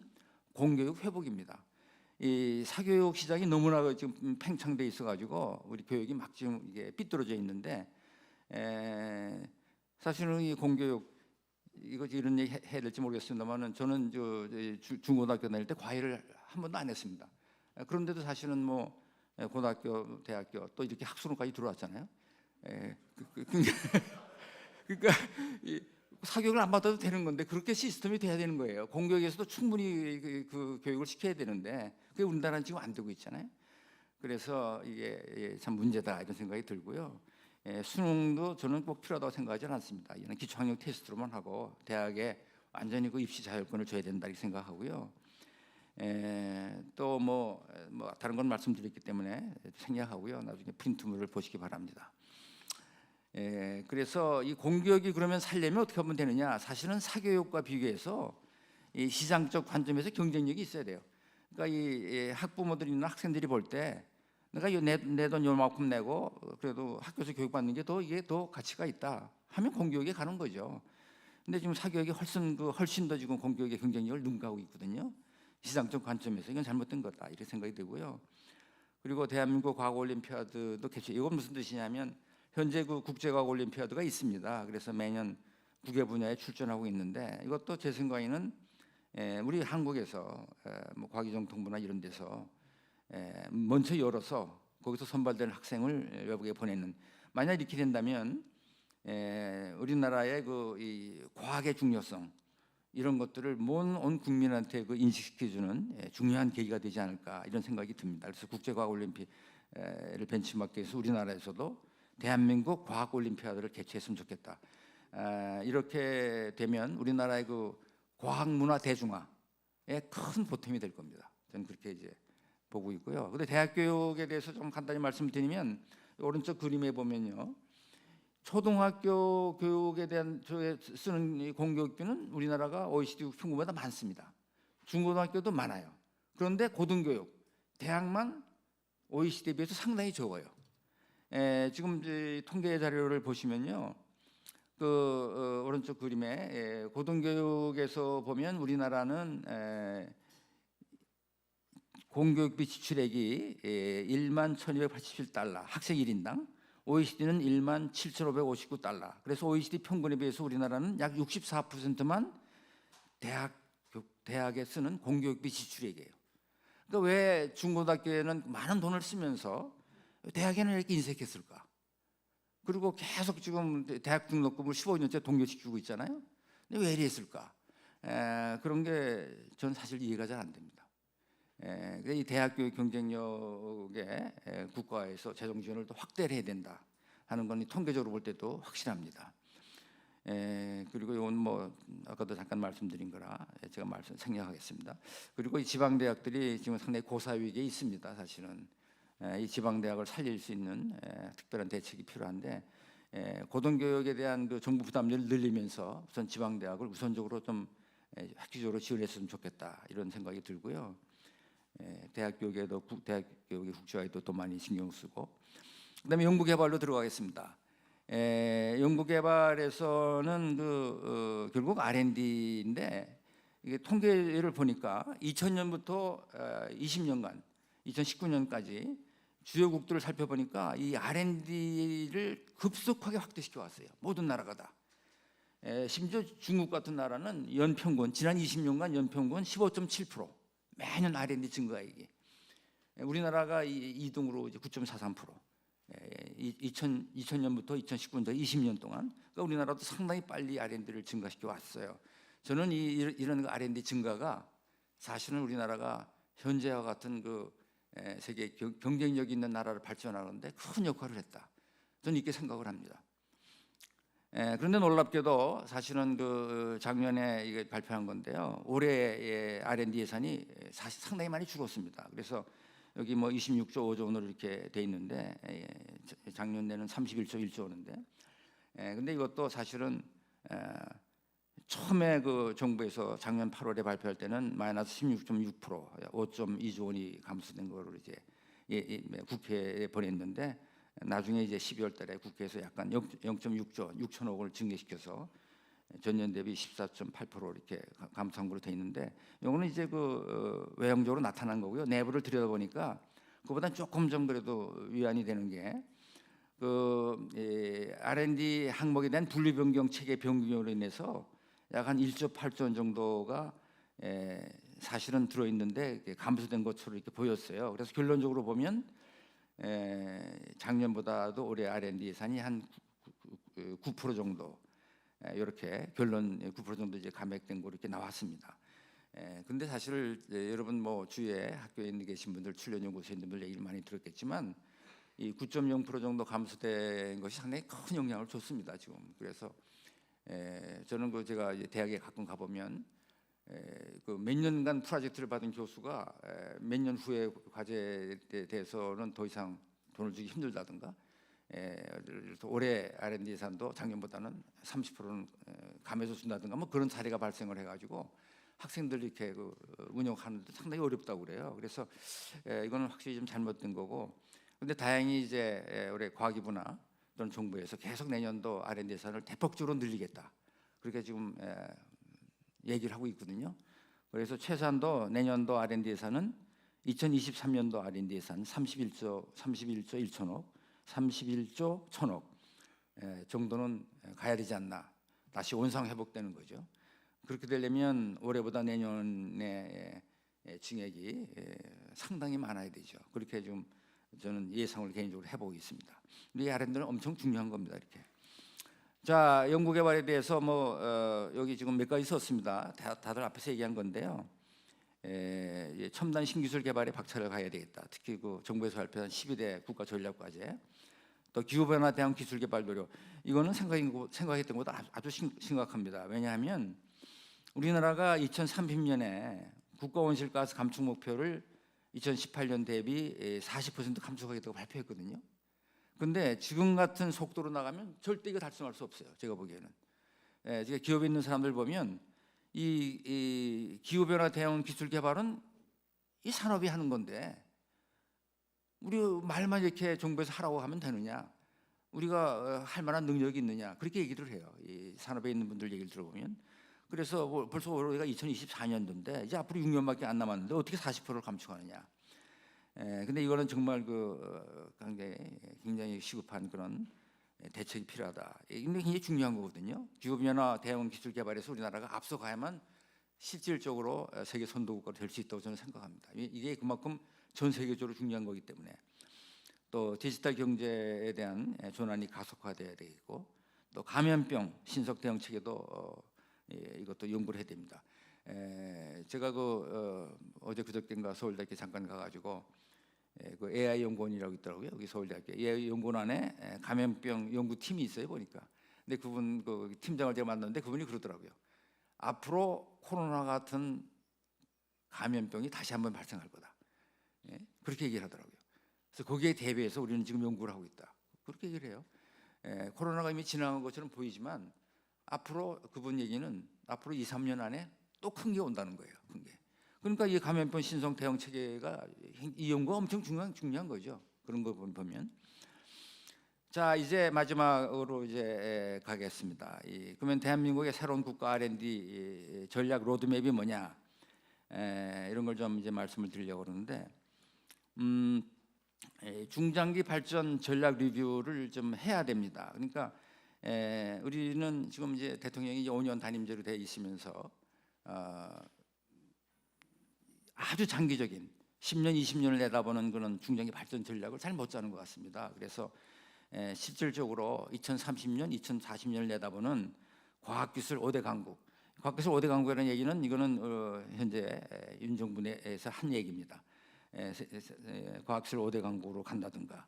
공교육 회복입니다. 이 사교육 시장이 너무나 지금 팽창돼 있어가지고 우리 교육이 막 지금 이게 삐뚤어져 있는데. 사실은 이 공교육 이거 이런 얘기 해야 될지 모르겠습니다만은 저는 중고등학교 다닐 때 과외를 한 번도 안 했습니다. 그런데도 사실은 뭐 고등학교, 대학교 또 이렇게 학술원까지 들어왔잖아요. 그러니까 이 사교육을 안 받아도 되는 건데 그렇게 시스템이 돼야 되는 거예요. 공교육에서도 충분히 그 교육을 시켜야 되는데 그게 우리나라는 지금 안 되고 있잖아요. 그래서 이게 참 문제다 이런 생각이 들고요. 수능도 저는 꼭 필요하다고 생각하지 않습니다. 이는 기초학력 테스트로만 하고 대학에 완전히 그 입시 자율권을 줘야 된다 이렇게 생각하고요. 또 뭐 다른 건 말씀드렸기 때문에 생략하고요. 나중에 프린트물을 보시기 바랍니다. 그래서 이 공교육이 그러면 살려면 어떻게 하면 되느냐? 사실은 사교육과 비교해서 이 시장적 관점에서 경쟁력이 있어야 돼요. 그러니까 이 학부모들이나 학생들이 볼 때 내가 내 돈 요만큼 내고 그래도 학교에서 교육받는 게 이게 더 가치가 있다 하면 공교육에 가는 거죠. 근데 지금 사교육이 훨씬 더 지금 공교육의 경쟁력을 능가하고 있거든요. 시장적 관점에서 이건 잘못된 거다 이렇게 생각이 되고요. 그리고 대한민국 과학올림피아드도 개최. 이건 무슨 뜻이냐면 현재 그 국제과학올림피아드가 있습니다. 그래서 매년 9개 분야에 출전하고 있는데 이것도 제 생각에는 우리 한국에서 뭐 과기정통부나 이런 데서 먼저 열어서 거기서 선발된 학생을 외국에 보내는, 만약 이렇게 된다면 우리나라의 이 과학의 중요성 이런 것들을 온 국민한테 그 인식시켜주는 중요한 계기가 되지 않을까 이런 생각이 듭니다. 그래서 국제과학올림픽을 벤치마크해서 우리나라에서도 대한민국 과학올림피아드를 개최했으면 좋겠다. 이렇게 되면 우리나라의 그 과학문화 대중화에 큰 보탬이 될 겁니다. 저는 그렇게 이제 보고 있고요. 근데 대학 교육에 대해서 좀 간단히 말씀드리면 오른쪽 그림에 보면요, 초등학교 교육에 대한 쓰는 공교육비는 우리나라가 OECD 평균보다 많습니다. 중고등학교도 많아요. 그런데 고등교육, 대학만 OECD에 비해서 상당히 적어요. 지금 통계 자료를 보시면요, 오른쪽 그림에 고등교육에서 보면 우리나라는 공교육비 지출액이 1만 1,287달러 학생 1인당, OECD는 1만 7,559달러. 그래서 OECD 평균에 비해서 우리나라는 약 64%만 대학에 쓰는 공교육비 지출액이에요. 그러니까 왜 중고등학교에는 많은 돈을 쓰면서 대학에는 이렇게 인색했을까? 그리고 계속 지금 대학 등록금을 15년째 동결시키고 있잖아요. 근데 왜 이랬을까? 그런 게 전 사실 이해가 잘 안 됩니다. 이 대학교의 경쟁력에 국가에서 재정 지원을 더 확대를 해야 된다 하는 건 통계적으로 볼 때도 확실합니다. 그리고 이건 뭐 아까도 잠깐 말씀드린 거라 제가 생략하겠습니다. 그리고 이 지방 대학들이 지금 상당히 고사 위기에 있습니다. 사실은 이 지방 대학을 살릴 수 있는 특별한 대책이 필요한데 고등교육에 대한 그 정부 부담률을 늘리면서 우선 지방 대학을 우선적으로 좀 획기적으로 지원했으면 좋겠다 이런 생각이 들고요. 대학 교육에도 대학 교육의 국제화에도 또 많이 신경 쓰고, 그다음에 연구 개발로 들어가겠습니다. 연구 개발에서는 결국 R&D인데 이게 통계를 보니까 2000년부터 20년간 2019년까지 주요국들을 살펴보니까 이 R&D를 급속하게 확대시켜 왔어요. 모든 나라가 다. 심지어 중국 같은 나라는 연평균 지난 20년간 연평균 15.7% 매년 R&D 증가액이. 우리나라가 2등으로 이제 9.43%. 2000년부터 2019년까지 20년 동안 그러니까 우리나라도 상당히 빨리 R&D를 증가시켜 왔어요. 저는 이런 R&D 증가가 사실은 우리나라가 현재와 같은 세계 경쟁력 있는 나라를 발전하는데 큰 역할을 했다. 저는 이렇게 생각을 합니다. 그런데 놀랍게도 사실은 작년에 이게 발표한 건데요. 올해 R&D 예산이 사실 상당히 많이 줄었습니다. 그래서 여기 뭐 26조 5조 원으로 이렇게 돼 있는데 작년에는 31조 1조 원인데, 근데 이것도 사실은 처음에 정부에서 작년 8월에 발표할 때는 마이너스 16.6% 5.2조 원이 감소된 거를 이제 국회에 보냈는데 나중에 이제 12월 달에 국회에서 약간 0.6조 6천억을 증대시켜서 전년 대비 14.8% 이렇게 감소한 걸로 돼 있는데, 이거는 이제 외형적으로 나타난 거고요. 내부를 들여다보니까 그보다 조금 좀 그래도 위안이 되는 게 R&D 항목에 대한 분리 변경 체계 변경으로 인해서 약 한 1조 8조 원 정도가 사실은 들어 있는데 감소된 것으로 이렇게 보였어요. 그래서 결론적으로 보면 작년보다도 올해 R&D 예산이 한 9% 정도 이렇게 결론 9% 정도 이제 감액된 거로 이렇게 나왔습니다. 근데 사실 여러분 뭐 주위에 학교에 계신 분들 출연 연구소에 있는 분들 얘기를 많이 들었겠지만 이 9.0% 정도 감소된 것이 상당히 큰 영향을 줬습니다 지금. 그래서 저는 제가 이제 대학에 가끔 가보면 몇 년간 프로젝트를 받은 교수가 몇 년 후에 과제에 대해서는 더 이상 돈을 주기 힘들다든가, 올해 R&D 예산도 작년보다는 30%는 감해서 준다든가 뭐 그런 사례가 발생을 해가지고 학생들이 이렇게 운영하는데 상당히 어렵다고 그래요. 그래서 이거는 확실히 좀 잘못된 거고, 근데 다행히 이제 올해 과기부나 또는 정부에서 계속 내년도 R&D 예산을 대폭적으로 늘리겠다 그렇게 지금 얘기를 하고 있거든요. 그래서 최소한도 내년도 R&D 예산은 2023년도 R&D 예산 31조 1천억, 31조 1천억 정도는 가야 되지 않나. 다시 원상 회복되는 거죠. 그렇게 되려면 올해보다 내년에 증액이 상당히 많아야 되죠. 그렇게 좀 저는 예상을 개인적으로 해보고 있습니다. 이 R&D는 엄청 중요한 겁니다. 이렇게. 자, 연구개발에 대해서 여기 지금 몇 가지 썼습니다. 다들 앞에서 얘기한 건데요. 첨단 신기술 개발에 박차를 가야 되겠다. 특히 정부에서 발표한 12대 국가 전략과제, 또 기후변화 대응 기술 개발 노력. 이거는 생각했던 것보다 아주 심각합니다. 왜냐하면 우리나라가 2030년에 국가 온실가스 감축 목표를 2018년 대비 40% 감축하겠다고 발표했거든요. 근데 지금 같은 속도로 나가면 절대 이거 달성할 수 없어요. 제가 보기에는. 제가 기업에 있는 사람들 보면 이 기후변화 대응 기술 개발은 이 산업이 하는 건데 우리 말만 이렇게 정부에서 하라고 하면 되느냐? 우리가 할 만한 능력이 있느냐? 그렇게 얘기를 해요. 이 산업에 있는 분들 얘기를 들어보면. 그래서 벌써 올해가 2024년도인데 이제 앞으로 6년밖에 안 남았는데 어떻게 40%를 감축하느냐? 근데 이거는 정말 굉장히 시급한 그런 대책이 필요하다. 이게 굉장히 중요한 거거든요. 기후변화 대응 기술 개발에서 우리나라가 앞서가야만 실질적으로 세계 선도국가가 될 수 있다고 저는 생각합니다. 이게 그만큼 전 세계적으로 중요한 거기 때문에. 또 디지털 경제에 대한 전환이 가속화돼야 되겠고, 또 감염병 신속 대응 체계도 이것도 연구를 해야 됩니다. 제가 어제 그저께인가 서울대학교 잠깐 가가지고 그 AI 연구원이라고 있더라고요. 여기 서울대학교 AI 연구원 안에 감염병 연구팀이 있어요 보니까. 근데 그분 그 팀장을 제가 만났는데 그분이 그러더라고요. 앞으로 코로나 같은 감염병이 다시 한번 발생할 거다. 그렇게 얘기를 하더라고요. 그래서 거기에 대비해서 우리는 지금 연구를 하고 있다. 그렇게 얘기를 해요. 코로나가 이미 지나간 것처럼 보이지만 앞으로 그분 얘기는 앞으로 2, 3년 안에 또 큰 게 온다는 거예요. 큰 게. 그러니까 이 감염병 신속 대응 체계가 이 연구가 엄청 중요한 거죠. 그런 거 보면. 자, 이제 마지막으로 이제 가겠습니다. 그러면 대한민국의 새로운 국가 R&D 전략 로드맵이 뭐냐? 이런 걸 좀 이제 말씀을 드리려고 그러는데, 중장기 발전 전략 리뷰를 좀 해야 됩니다. 그러니까 우리는 지금 이제 대통령이 5년 단임제로 돼 있으면서 아주 장기적인 10년, 20년을 내다보는 그런 중장기 발전 전략을 잘 못 짜는 것 같습니다. 그래서 실질적으로 2030년, 2040년을 내다보는 과학기술 5대 강국. 과학기술 5대 강국이라는 얘기는 이거는 현재 윤 정부 내에서 한 얘기입니다. 과학기술 5대 강국으로 간다든가,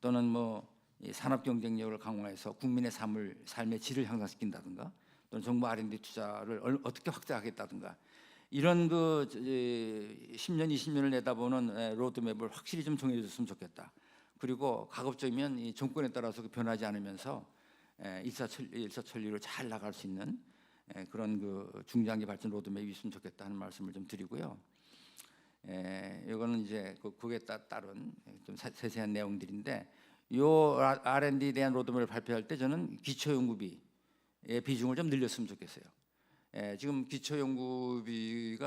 또는 뭐 산업 경쟁력을 강화해서 국민의 삶의 질을 향상시킨다든가, 또는 정부 R&D 투자를 어떻게 확대하겠다든가, 이런 10년, 20년을 내다보는 로드맵을 확실히 좀 정해줬으면 좋겠다. 그리고 가급적이면 이 정권에 따라서 변하지 않으면서 일사천리로 잘 나갈 수 있는 그런 중장기 발전 로드맵이 있으면 좋겠다 하는 말씀을 좀 드리고요. 이거는 이제 그에 따른 좀 세세한 내용들인데, 요 R&D에 대한 로드맵을 발표할 때 저는 기초연구비의 비중을 좀 늘렸으면 좋겠어요. 지금 기초연구비가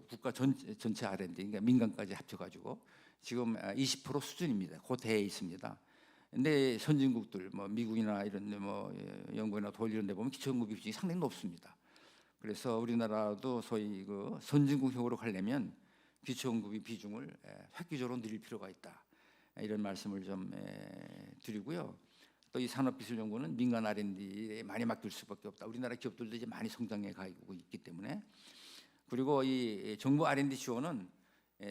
국가 전체 R&D, 그러니까 민간까지 합쳐가지고 지금 20% 수준입니다. 그 대에 있습니다. 근데 선진국들, 뭐 미국이나 이런 뭐 영국이나 독일 이런 데 보면 기초연구비 비중이 상당히 높습니다. 그래서 우리나라도 소위 선진국형으로 가려면 기초연구비 비중을 획기적으로 늘릴 필요가 있다. 이런 말씀을 좀 드리고요. 또 이 산업기술연구는 민간 R&D에 많이 맡길 수밖에 없다. 우리나라 기업들도 이제 많이 성장해 가고 있기 때문에. 그리고 이 정부 R&D 지원은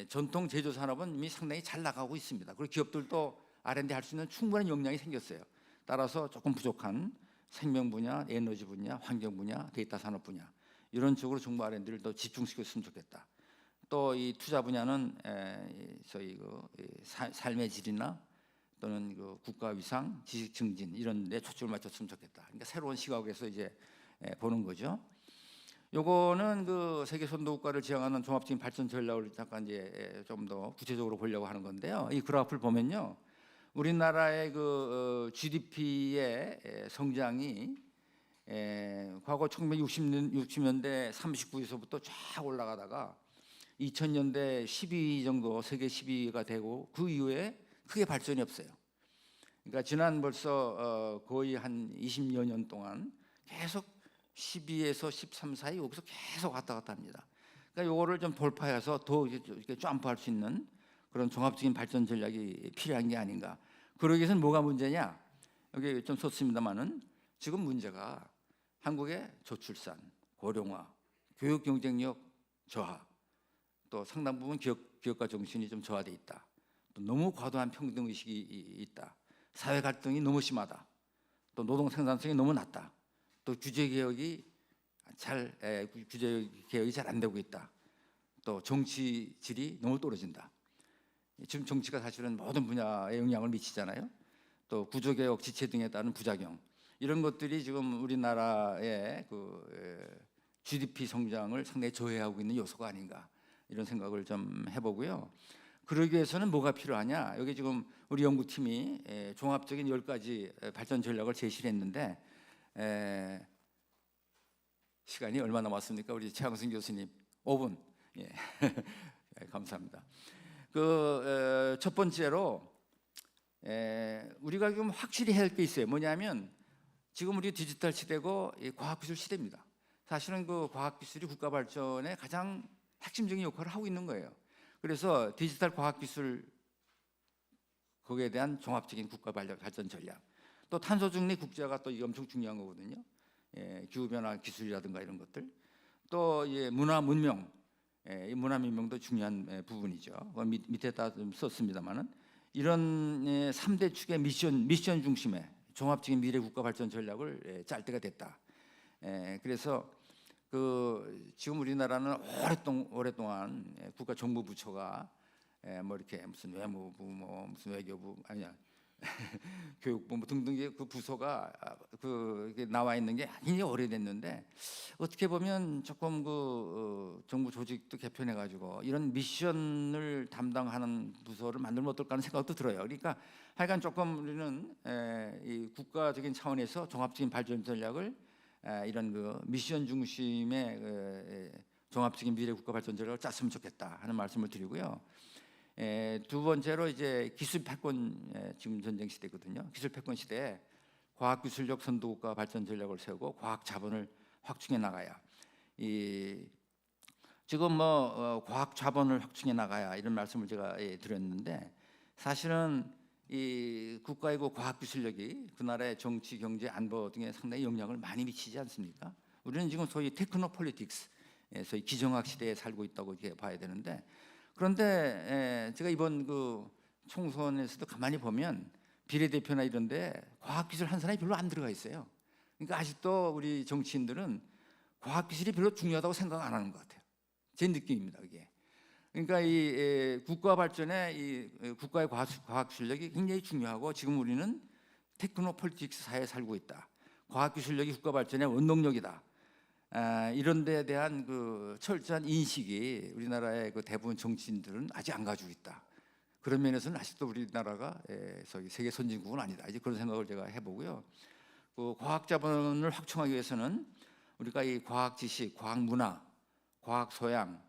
전통 제조 산업은 이미 상당히 잘 나가고 있습니다. 그리고 기업들도 R&D 할 수 있는 충분한 역량이 생겼어요. 따라서 조금 부족한 생명 분야, 에너지 분야, 환경 분야, 데이터 산업 분야, 이런 쪽으로 정부 R&D를 더 집중시켰으면 좋겠다. 또 이 투자 분야는 저희 삶의 질이나 또는 국가 위상, 지식 증진 이런 데 초점을 맞췄으면 좋겠다. 그러니까 새로운 시각에서 이제 보는 거죠. 요거는 세계 선도 국가를 지향하는 종합적인 발전 전략을 잠깐 이제 좀 더 구체적으로 보려고 하는 건데요. 이 그래프를 보면요, 우리나라의 GDP의 성장이 과거 1960년대 39위서부터 쫙 올라가다가 2000년대 12위 정도, 세계 12위가 되고 그 이후에 크게 발전이 없어요. 그러니까 지난 벌써 거의 한 20여 년 동안 계속 12에서 13 사이 여기서 계속 왔다 갔다 합니다. 그러니까 이거를 좀 돌파해서 더 이렇게 점프할 수 있는 그런 종합적인 발전 전략이 필요한 게 아닌가. 그러기 위해서는 뭐가 문제냐? 여기 좀 썼습니다만은 지금 문제가 한국의 저출산, 고령화, 교육 경쟁력 저하, 또 상당 부분 기업가 정신이 좀 저하돼 있다. 또 너무 과도한 평등 의식이 있다. 사회 갈등이 너무 심하다. 또 노동 생산성이 너무 낮다. 또 규제 개혁이 잘 안 되고 있다. 또 정치 질이 너무 떨어진다. 지금 정치가 사실은 모든 분야에 영향을 미치잖아요. 또 구조개혁, 지체 등에 따른 부작용, 이런 것들이 지금 우리나라의 GDP 성장을 상당히 저해하고 있는 요소가 아닌가, 이런 생각을 좀 해보고요. 그러기 위해서는 뭐가 필요하냐? 여기 지금 우리 연구팀이 종합적인 10가지 발전 전략을 제시를 했는데, 시간이 얼마 남았습니까? 우리 최항승 교수님 5분. 예. 감사합니다. 첫 번째로 우리가 지금 확실히 해야 할 게 있어요. 뭐냐면 지금 우리 디지털 시대고 과학기술 시대입니다. 사실은 과학기술이 국가 발전에 가장 핵심적인 역할을 하고 있는 거예요. 그래서 디지털 과학기술 거기에 대한 종합적인 국가 발전 전략. 또 탄소 중립 국제화가 또 이게 엄청 중요한 거거든요. 기후 변화 기술이라든가 이런 것들. 또 문화 문명, 이 문화 문명도 중요한 부분이죠. 밑에다 좀 썼습니다만은 이런 3대 축의 미션 중심의 종합적인 미래 국가 발전 전략을 짤 때가 됐다. 그래서 지금 우리나라는 오랫동안 국가 정부 부처가 뭐 이렇게 무슨 외무부 뭐 무슨 외교부 아니야 교육부 뭐 등등 그 부서가 이게 나와 있는 게 굉장히 오래됐는데 어떻게 보면 조금 정부 조직도 개편해 가지고 이런 미션을 담당하는 부서를 만들면 어떨까 하는 생각도 들어요. 그러니까 하여간 조금 우리는 이 국가적인 차원에서 종합적인 발전 전략을 이런 미션 중심의 종합적인 미래 국가 발전 전략을 짰으면 좋겠다 하는 말씀을 드리고요. 두 번째로 이제 기술 패권 지금 전쟁 시대거든요. 기술 패권 시대에 과학기술력 선도국가 발전 전략을 세우고 과학 자본을 확충해 나가야 지금 뭐 과학 자본을 확충해 나가야 이런 말씀을 제가 드렸는데 사실은 이 국가의 과학기술력이 그 나라의 정치, 경제, 안보 등에 상당히 영향을 많이 미치지 않습니까? 우리는 지금 소위 테크노폴리틱스, 소위 기정학 시대에 살고 있다고 이렇게 봐야 되는데 그런데 제가 이번 총선에서도 가만히 보면 비례대표나 이런데 과학기술 한 사람이 별로 안 들어가 있어요. 그러니까 아직도 우리 정치인들은 과학기술이 별로 중요하다고 생각 안 하는 것 같아요. 제 느낌입니다, 그게. 그러니까 이 국가 발전에 이 국가의 과학기술력이 굉장히 중요하고 지금 우리는 테크노폴리틱스 사회에 살고 있다. 과학기술력이 국가 발전의 원동력이다. 이런 데에 대한 철저한 인식이 우리나라의 대부분 정치인들은 아직 안 가지고 있다. 그런 면에서는 아직도 우리나라가 세계 선진국은 아니다. 이제 그런 생각을 제가 해보고요. 과학 자본을 확충하기 위해서는 우리가 이 과학 지식, 과학 문화, 과학 소양,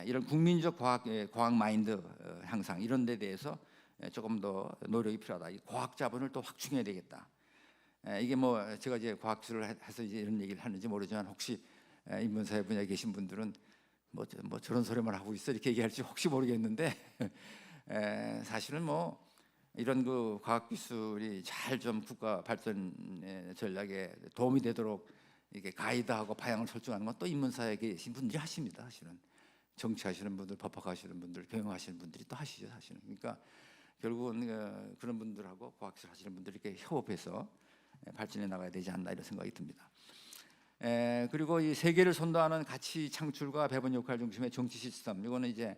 이런 국민적 과학 마인드 향상 이런 데 대해서 조금 더 노력이 필요하다. 이 과학 자본을 또 확충해야 되겠다. 이게 뭐 제가 이제 과학기술을 해서 이제 이런 얘기를 하는지 모르지만 혹시 인문사회 분야에 계신 분들은 뭐 저런 소리만 하고 있어 이렇게 얘기할지 혹시 모르겠는데 사실은 뭐 이런 과학기술이 잘 좀 국가 발전 전략에 도움이 되도록 이게 가이드하고 방향을 설정하는 건 또 인문사회에 계신 분들이 하십니다. 사실은 정치하시는 분들, 법학하시는 분들, 경영하시는 분들이 또 하시죠. 사실은 그러니까 결국은 그런 분들하고 과학기술 하시는 분들이 이렇게 협업해서 발전해 나가야 되지 않나 이런 생각이 듭니다. 그리고 이 세계를 선도하는 가치 창출과 배분 역할 중심의 정치 시스템 이거는 이제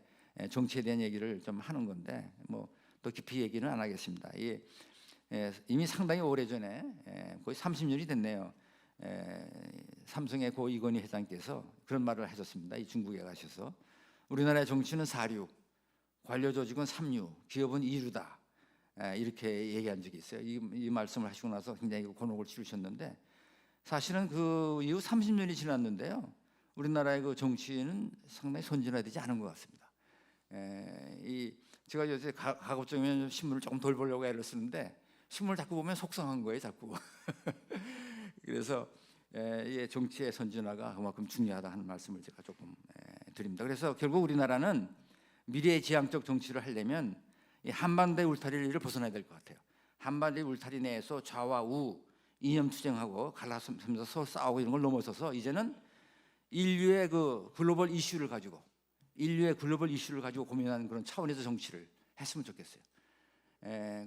정치에 대한 얘기를 좀 하는 건데 뭐 또 깊이 얘기는 안 하겠습니다. 이미 상당히 오래전에 거의 30년이 됐네요. 삼성의 고 이건희 회장께서 그런 말을 하셨습니다. 이 중국에 가셔서 우리나라의 정치는 사류, 관료 조직은 삼류, 기업은 이류다. 이렇게 얘기한 적이 있어요. 이 말씀을 하시고 나서 굉장히 곤혹을 치르셨는데 사실은 그 이후 30년이 지났는데요. 우리나라의 정치는 상당히 선진화되지 않은 것 같습니다. 제가 요새 가급적이면 신문을 조금 덜 보려고 애를 쓰는데 신문을 자꾸 보면 속상한 거예요, 자꾸. 그래서 이 정치의 선진화가 그만큼 중요하다 하는 말씀을 제가 조금 드립니다. 그래서 결국 우리나라는 미래지향적 정치를 하려면 이 한반도의 울타리를 벗어나야 될 것 같아요. 한반도의 울타리 내에서 좌와 우 이념 투쟁하고 갈라서면서 서로 싸우고 이런 걸 넘어서서 이제는 인류의 글로벌 이슈를 가지고 고민하는 그런 차원에서 정치를 했으면 좋겠어요.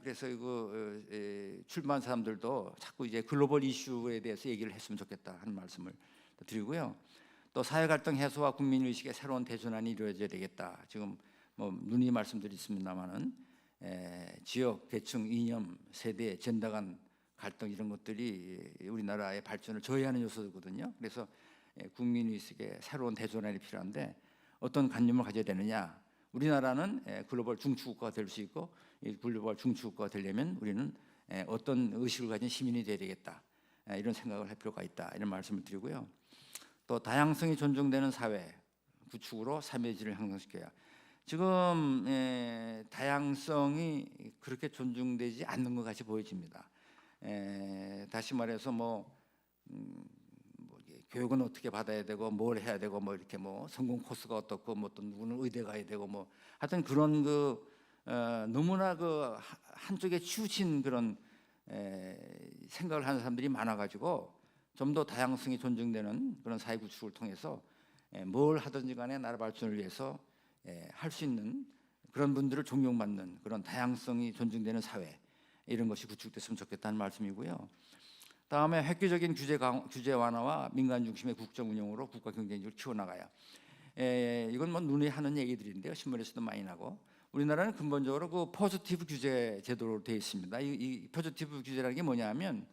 그래서 출마한 사람들도 자꾸 이제 글로벌 이슈에 대해서 얘기를 했으면 좋겠다 하는 말씀을 드리고요. 또 사회 갈등 해소와 국민 의식의 새로운 대전환이 이루어져야 되겠다. 지금 뭐 누누이 말씀드렸습니다만은 지역, 계층, 이념, 세대, 젠더 간 갈등 이런 것들이 우리나라의 발전을 저해하는 요소거든요. 그래서 국민 의식의 새로운 대전환이 필요한데 어떤 관념을 가져야 되느냐? 우리나라는 글로벌 중추국가가 될 수 있고 이 글로벌 중추국가가 되려면 우리는 어떤 의식을 가진 시민이 돼야 되겠다. 이런 생각을 할 필요가 있다. 이런 말씀을 드리고요. 또 다양성이 존중되는 사회 구축으로 삶의 질을 향상시켜야. 지금 다양성이 그렇게 존중되지 않는 것 같이 보여집니다. 다시 말해서 교육은 어떻게 받아야 되고 뭘 해야 되고 뭐 이렇게 뭐 성공 코스가 어떻고 뭐 또 누구는 의대 가야 되고 뭐 하여튼 그런 너무나 그 한쪽에 치우친 그런 생각을 하는 사람들이 많아가지고 좀 더 다양성이 존중되는 그런 사회 구축을 통해서 뭘 하든지 간에 나라 발전을 위해서 할 수 있는 그런 분들을 존경받는 그런 다양성이 존중되는 사회, 이런 것이 구축됐으면 좋겠다는 말씀이고요. 다음에 획기적인 규제 완화와 민간 중심의 국정 운영으로 국가 경쟁력을 키워나가야. 이건 뭐 눈에 하는 얘기들인데요. 신문에서도 많이 나고. 우리나라는 근본적으로 그 포지티브 규제 제도로 되어 있습니다. 이 포지티브 규제라는 게 뭐냐면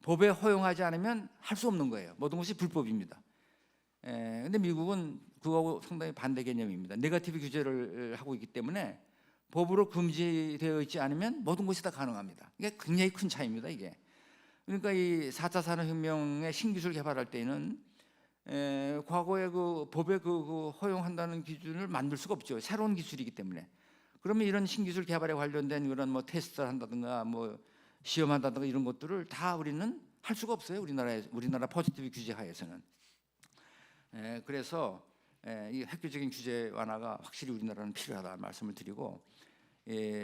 법에 허용하지 않으면 할 수 없는 거예요. 모든 것이 불법입니다. 근데 미국은 그거하고 상당히 반대 개념입니다. 네거티브 규제를 하고 있기 때문에 법으로 금지되어 있지 않으면 모든 것이 다 가능합니다. 이게 굉장히 큰 차이입니다. 이게. 그러니까 이 4차 산업혁명의 신기술 개발할 때는 과거에 그 법에 그 허용한다는 기준을 만들 수가 없죠. 새로운 기술이기 때문에. 그러면 이런 신기술 개발에 관련된 그런 뭐 테스트를 한다든가 뭐 시험한다든가 이런 것들을 다 우리는 할 수가 없어요. 우리나라 포지티브 규제 하에서는. 그래서 이 획기적인 규제 완화가 확실히 우리나라는 필요하다 말씀을 드리고,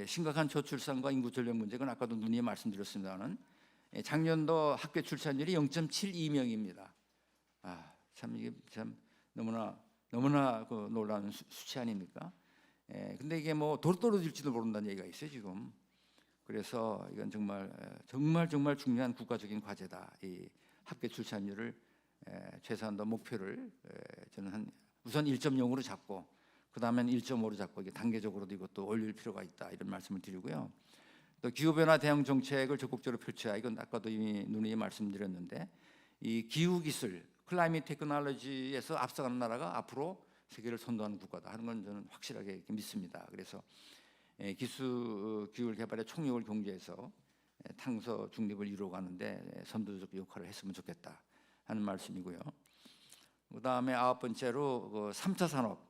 심각한 저출산과 인구 전력 문제는 아까도 누님 말씀드렸습니다는 작년도 학교 출산율이 0.72명입니다. 참 이게 참 너무나 그 놀라운 수치 아닙니까? 근데 이게 뭐 도로 떨어질지도 모른다는 얘기가 있어요 지금. 그래서 이건 정말 중요한 국가적인 과제다. 이 학교 출산율을 최소한도 목표를 저는 우선 1.0으로 잡고 그 다음엔 1.5로 잡고 이게 단계적으로도 이것도 올릴 필요가 있다, 이런 말씀을 드리고요. 또 기후변화 대응 정책을 적극적으로 펼쳐야, 이건 아까도 이미 누누이 말씀드렸는데, 이 기후기술 클라이밋 테크놀로지에서 앞서가는 나라가 앞으로 세계를 선도하는 국가다 하는 건 저는 확실하게 믿습니다. 그래서 기술 개발의 총력을 경제해서 탄소 중립을 이루어가는데 선도적 역할을 했으면 좋겠다 하는 말씀이고요. 그 다음에 9번째로 그 3차 산업,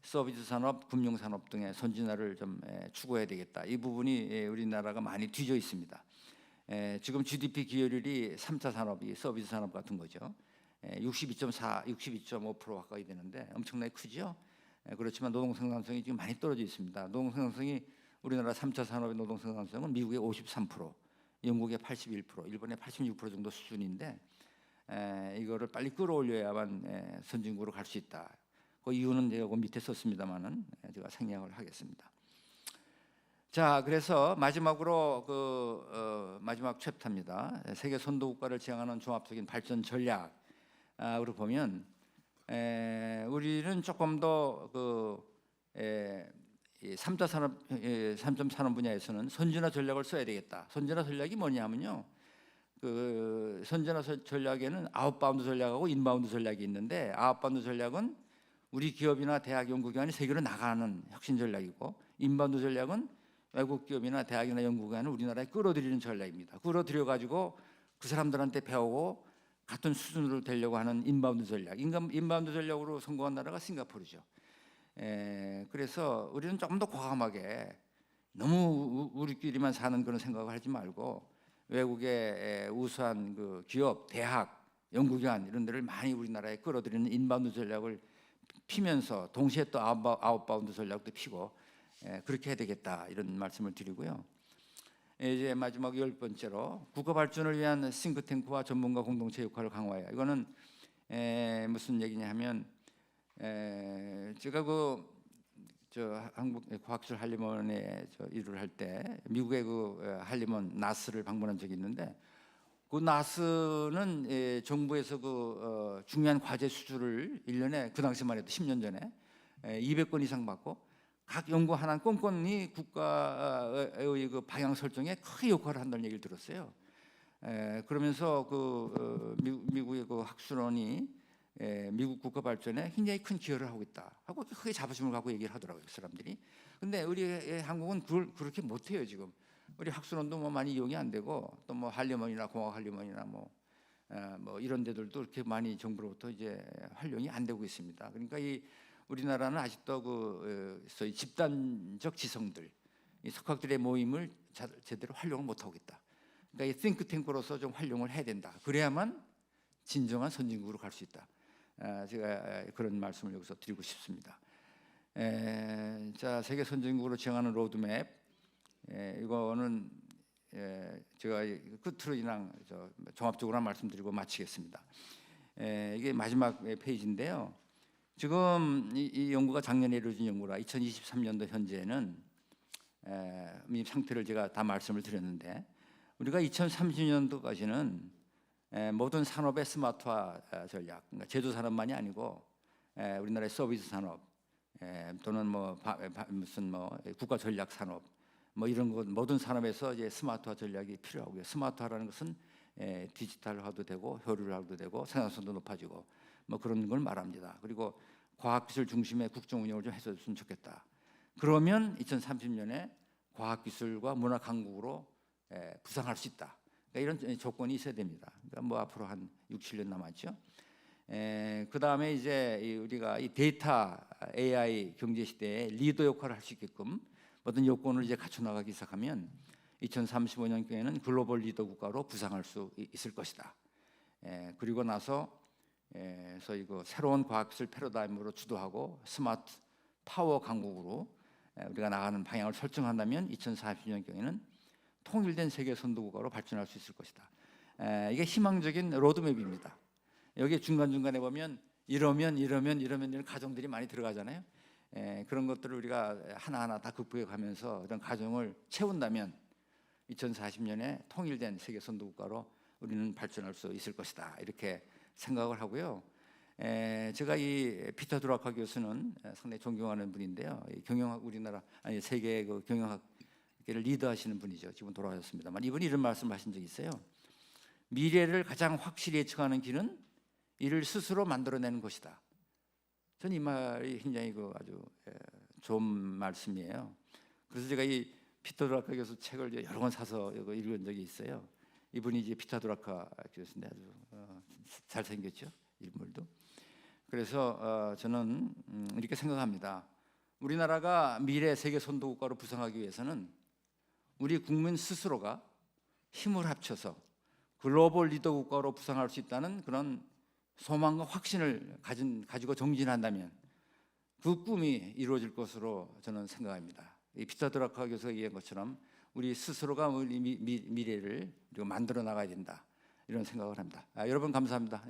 서비스 산업, 금융 산업 등의 선진화를 좀 추구해야 되겠다. 이 부분이 우리나라가 많이 뒤져 있습니다. 지금 GDP 기여율이 3차 산업이 서비스 산업 같은 거죠. 62.4, 62.5% 가까이 되는데 엄청나게 크죠. 그렇지만 노동 생산성이 지금 많이 떨어져 있습니다. 노동 생산성이 우리나라 3차 산업의 노동 생산성은 미국의 53%, 영국의 81%, 일본의 86% 정도 수준인데, 이거를 빨리 끌어올려야만 선진국으로 갈 수 있다. 그 이유는 제가 그 밑에 썼습니다만은 제가 생략을 하겠습니다. 자, 그래서 마지막으로 마지막 챕터입니다. 세계 선도 국가를 지향하는 종합적인 발전 전략으로 보면, 우리는 조금 더 3차 산업, 3점 산업 분야에서는 선진화 전략을 써야 되겠다. 선진화 전략이 뭐냐면요, 그 선진화 전략에는 아웃바운드 전략하고 인바운드 전략이 있는데, 아웃바운드 전략은 우리 기업이나 대학 연구기관이 세계로 나가는 혁신 전략이고, 인바운드 전략은 외국 기업이나 대학이나 연구기관을 우리나라에 끌어들이는 전략입니다. 끌어들여 가지고 그 사람들한테 배우고 같은 수준으로 되려고 하는 인바운드 전략. 인바운드 전략으로 성공한 나라가 싱가포르죠. 그래서 우리는 조금 더 과감하게 너무 우리끼리만 사는 그런 생각을 하지 말고 외국의 우수한 그 기업, 대학, 연구기관 이런 데를 많이 우리나라에 끌어들이는 인바운드 전략을 피면서 동시에 또 아웃바운드 전략도 피고 그렇게 해야 되겠다, 이런 말씀을 드리고요. 이제 마지막 10번째로 국가 발전을 위한 싱크탱크와 전문가 공동체 역할을 강화해야. 이거는 무슨 얘기냐 하면, 제가 한국 과학기술 한림원에 일을 할 때 미국의 그 한림원 나스를 방문한 적이 있는데, 그 나스는 정부에서 중요한 과제 수주를 1년에 그 당시만 해도 10년 전에 200건 이상 받고 각 연구 하나 꼼꼼히 국가의 그 방향 설정에 크게 역할을 한다는 얘기를 들었어요. 그러면서 미국의 그 학술원이 미국 국가 발전에 굉장히 큰 기여를 하고 있다 하고 크게 자부심을 갖고 얘기를 하더라고요, 그 사람들이. 근데 우리 한국은 그렇게 못해요. 지금 우리 학술원도 뭐 많이 이용이 안 되고, 또 뭐 한림원이나 공학 한림원이나 뭐 이런 데들도 그렇게 많이 정부로부터 이제 활용이 안 되고 있습니다. 그러니까 우리나라는 아직도 소위 집단적 지성들, 이 석학들의 모임을 제대로 활용을 못 하고 있다. 그러니까 이 싱크탱크로서 좀 활용을 해야 된다. 그래야만 진정한 선진국으로 갈 수 있다. 제가 그런 말씀을 여기서 드리고 싶습니다. 자, 세계 선진국으로 지향하는 로드맵. 이거는 제가 끝으로 그냥 종합적으로 말씀드리고 마치겠습니다. 이게 마지막 페이지인데요. 지금 이 연구가 작년에 이루어진 연구라 2023년도 현재는 이 상태를 제가 다 말씀을 드렸는데, 우리가 2030년도까지는 모든 산업의 스마트화 전략, 그러니까 제조 산업만이 아니고 우리나라의 서비스 산업 또는 무슨 국가 전략 산업 이런 것, 모든 산업에서 이제 스마트화 전략이 필요하고요. 스마트화라는 것은 디지털화도 되고 효율화도 되고 생산성도 높아지고 그런 걸 말합니다. 그리고 과학기술 중심의 국정 운영을 좀 해줬으면 좋겠다. 그러면 2030년에 과학기술과 문화 강국으로 부상할 수 있다. 그러니까 이런 조건이 있어야 됩니다. 그러니까 앞으로 한 6, 7년 남았죠. 그 다음에 이제 우리가 이 데이터 AI 경제 시대에 리더 역할을 할 수 있게끔 모든 요건을 이제 갖춰 나가기 시작하면 2035년경에는 글로벌 리더 국가로 부상할 수 있을 것이다. 그리고 나서 소위 그 새로운 과학기술 패러다임으로 주도하고 스마트 파워 강국으로 우리가 나가는 방향을 설정한다면 2040년경에는 통일된 세계 선도국가로 발전할 수 있을 것이다. 이게 희망적인 로드맵입니다. 여기 중간중간에 보면 이러면 이런 가정들이 많이 들어가잖아요. 그런 것들을 우리가 하나하나 다 극복해 가면서 이런 가정을 채운다면 2040년에 통일된 세계 선도국가로 우리는 발전할 수 있을 것이다. 이렇게 생각을 하고요. 제가 이 피터 드라카 교수는 상당히 존경하는 분인데요. 경영학 우리나라 세계 그 경영학계를 리드하시는 분이죠. 지금 돌아가셨습니다만 이분이 이런 말씀하신 적이 있어요. 미래를 가장 확실히 예측하는 길은 이를 스스로 만들어내는 것이다. 저는 이 말이 굉장히 아주 좋은 말씀이에요. 그래서 제가 이 피터 드라카 교수 책을 여러 권 사서 읽은 적이 있어요. 이분이 이제 피터 드라카 교수인데 아주 잘생겼죠, 인물도. 그래서 저는 이렇게 생각합니다. 우리나라가 미래 세계 선도국가로 부상하기 위해서는 우리 국민 스스로가 힘을 합쳐서 글로벌 리더 국가로 부상할 수 있다는 그런 소망과 확신을 가지고 정진한다면 그 꿈이 이루어질 것으로 저는 생각합니다. 이 피터 드라카 교수가 얘기한 것처럼 우리 스스로가 우리 미래를 만들어 나가야 된다, 이런 생각을 합니다. 여러분 감사합니다.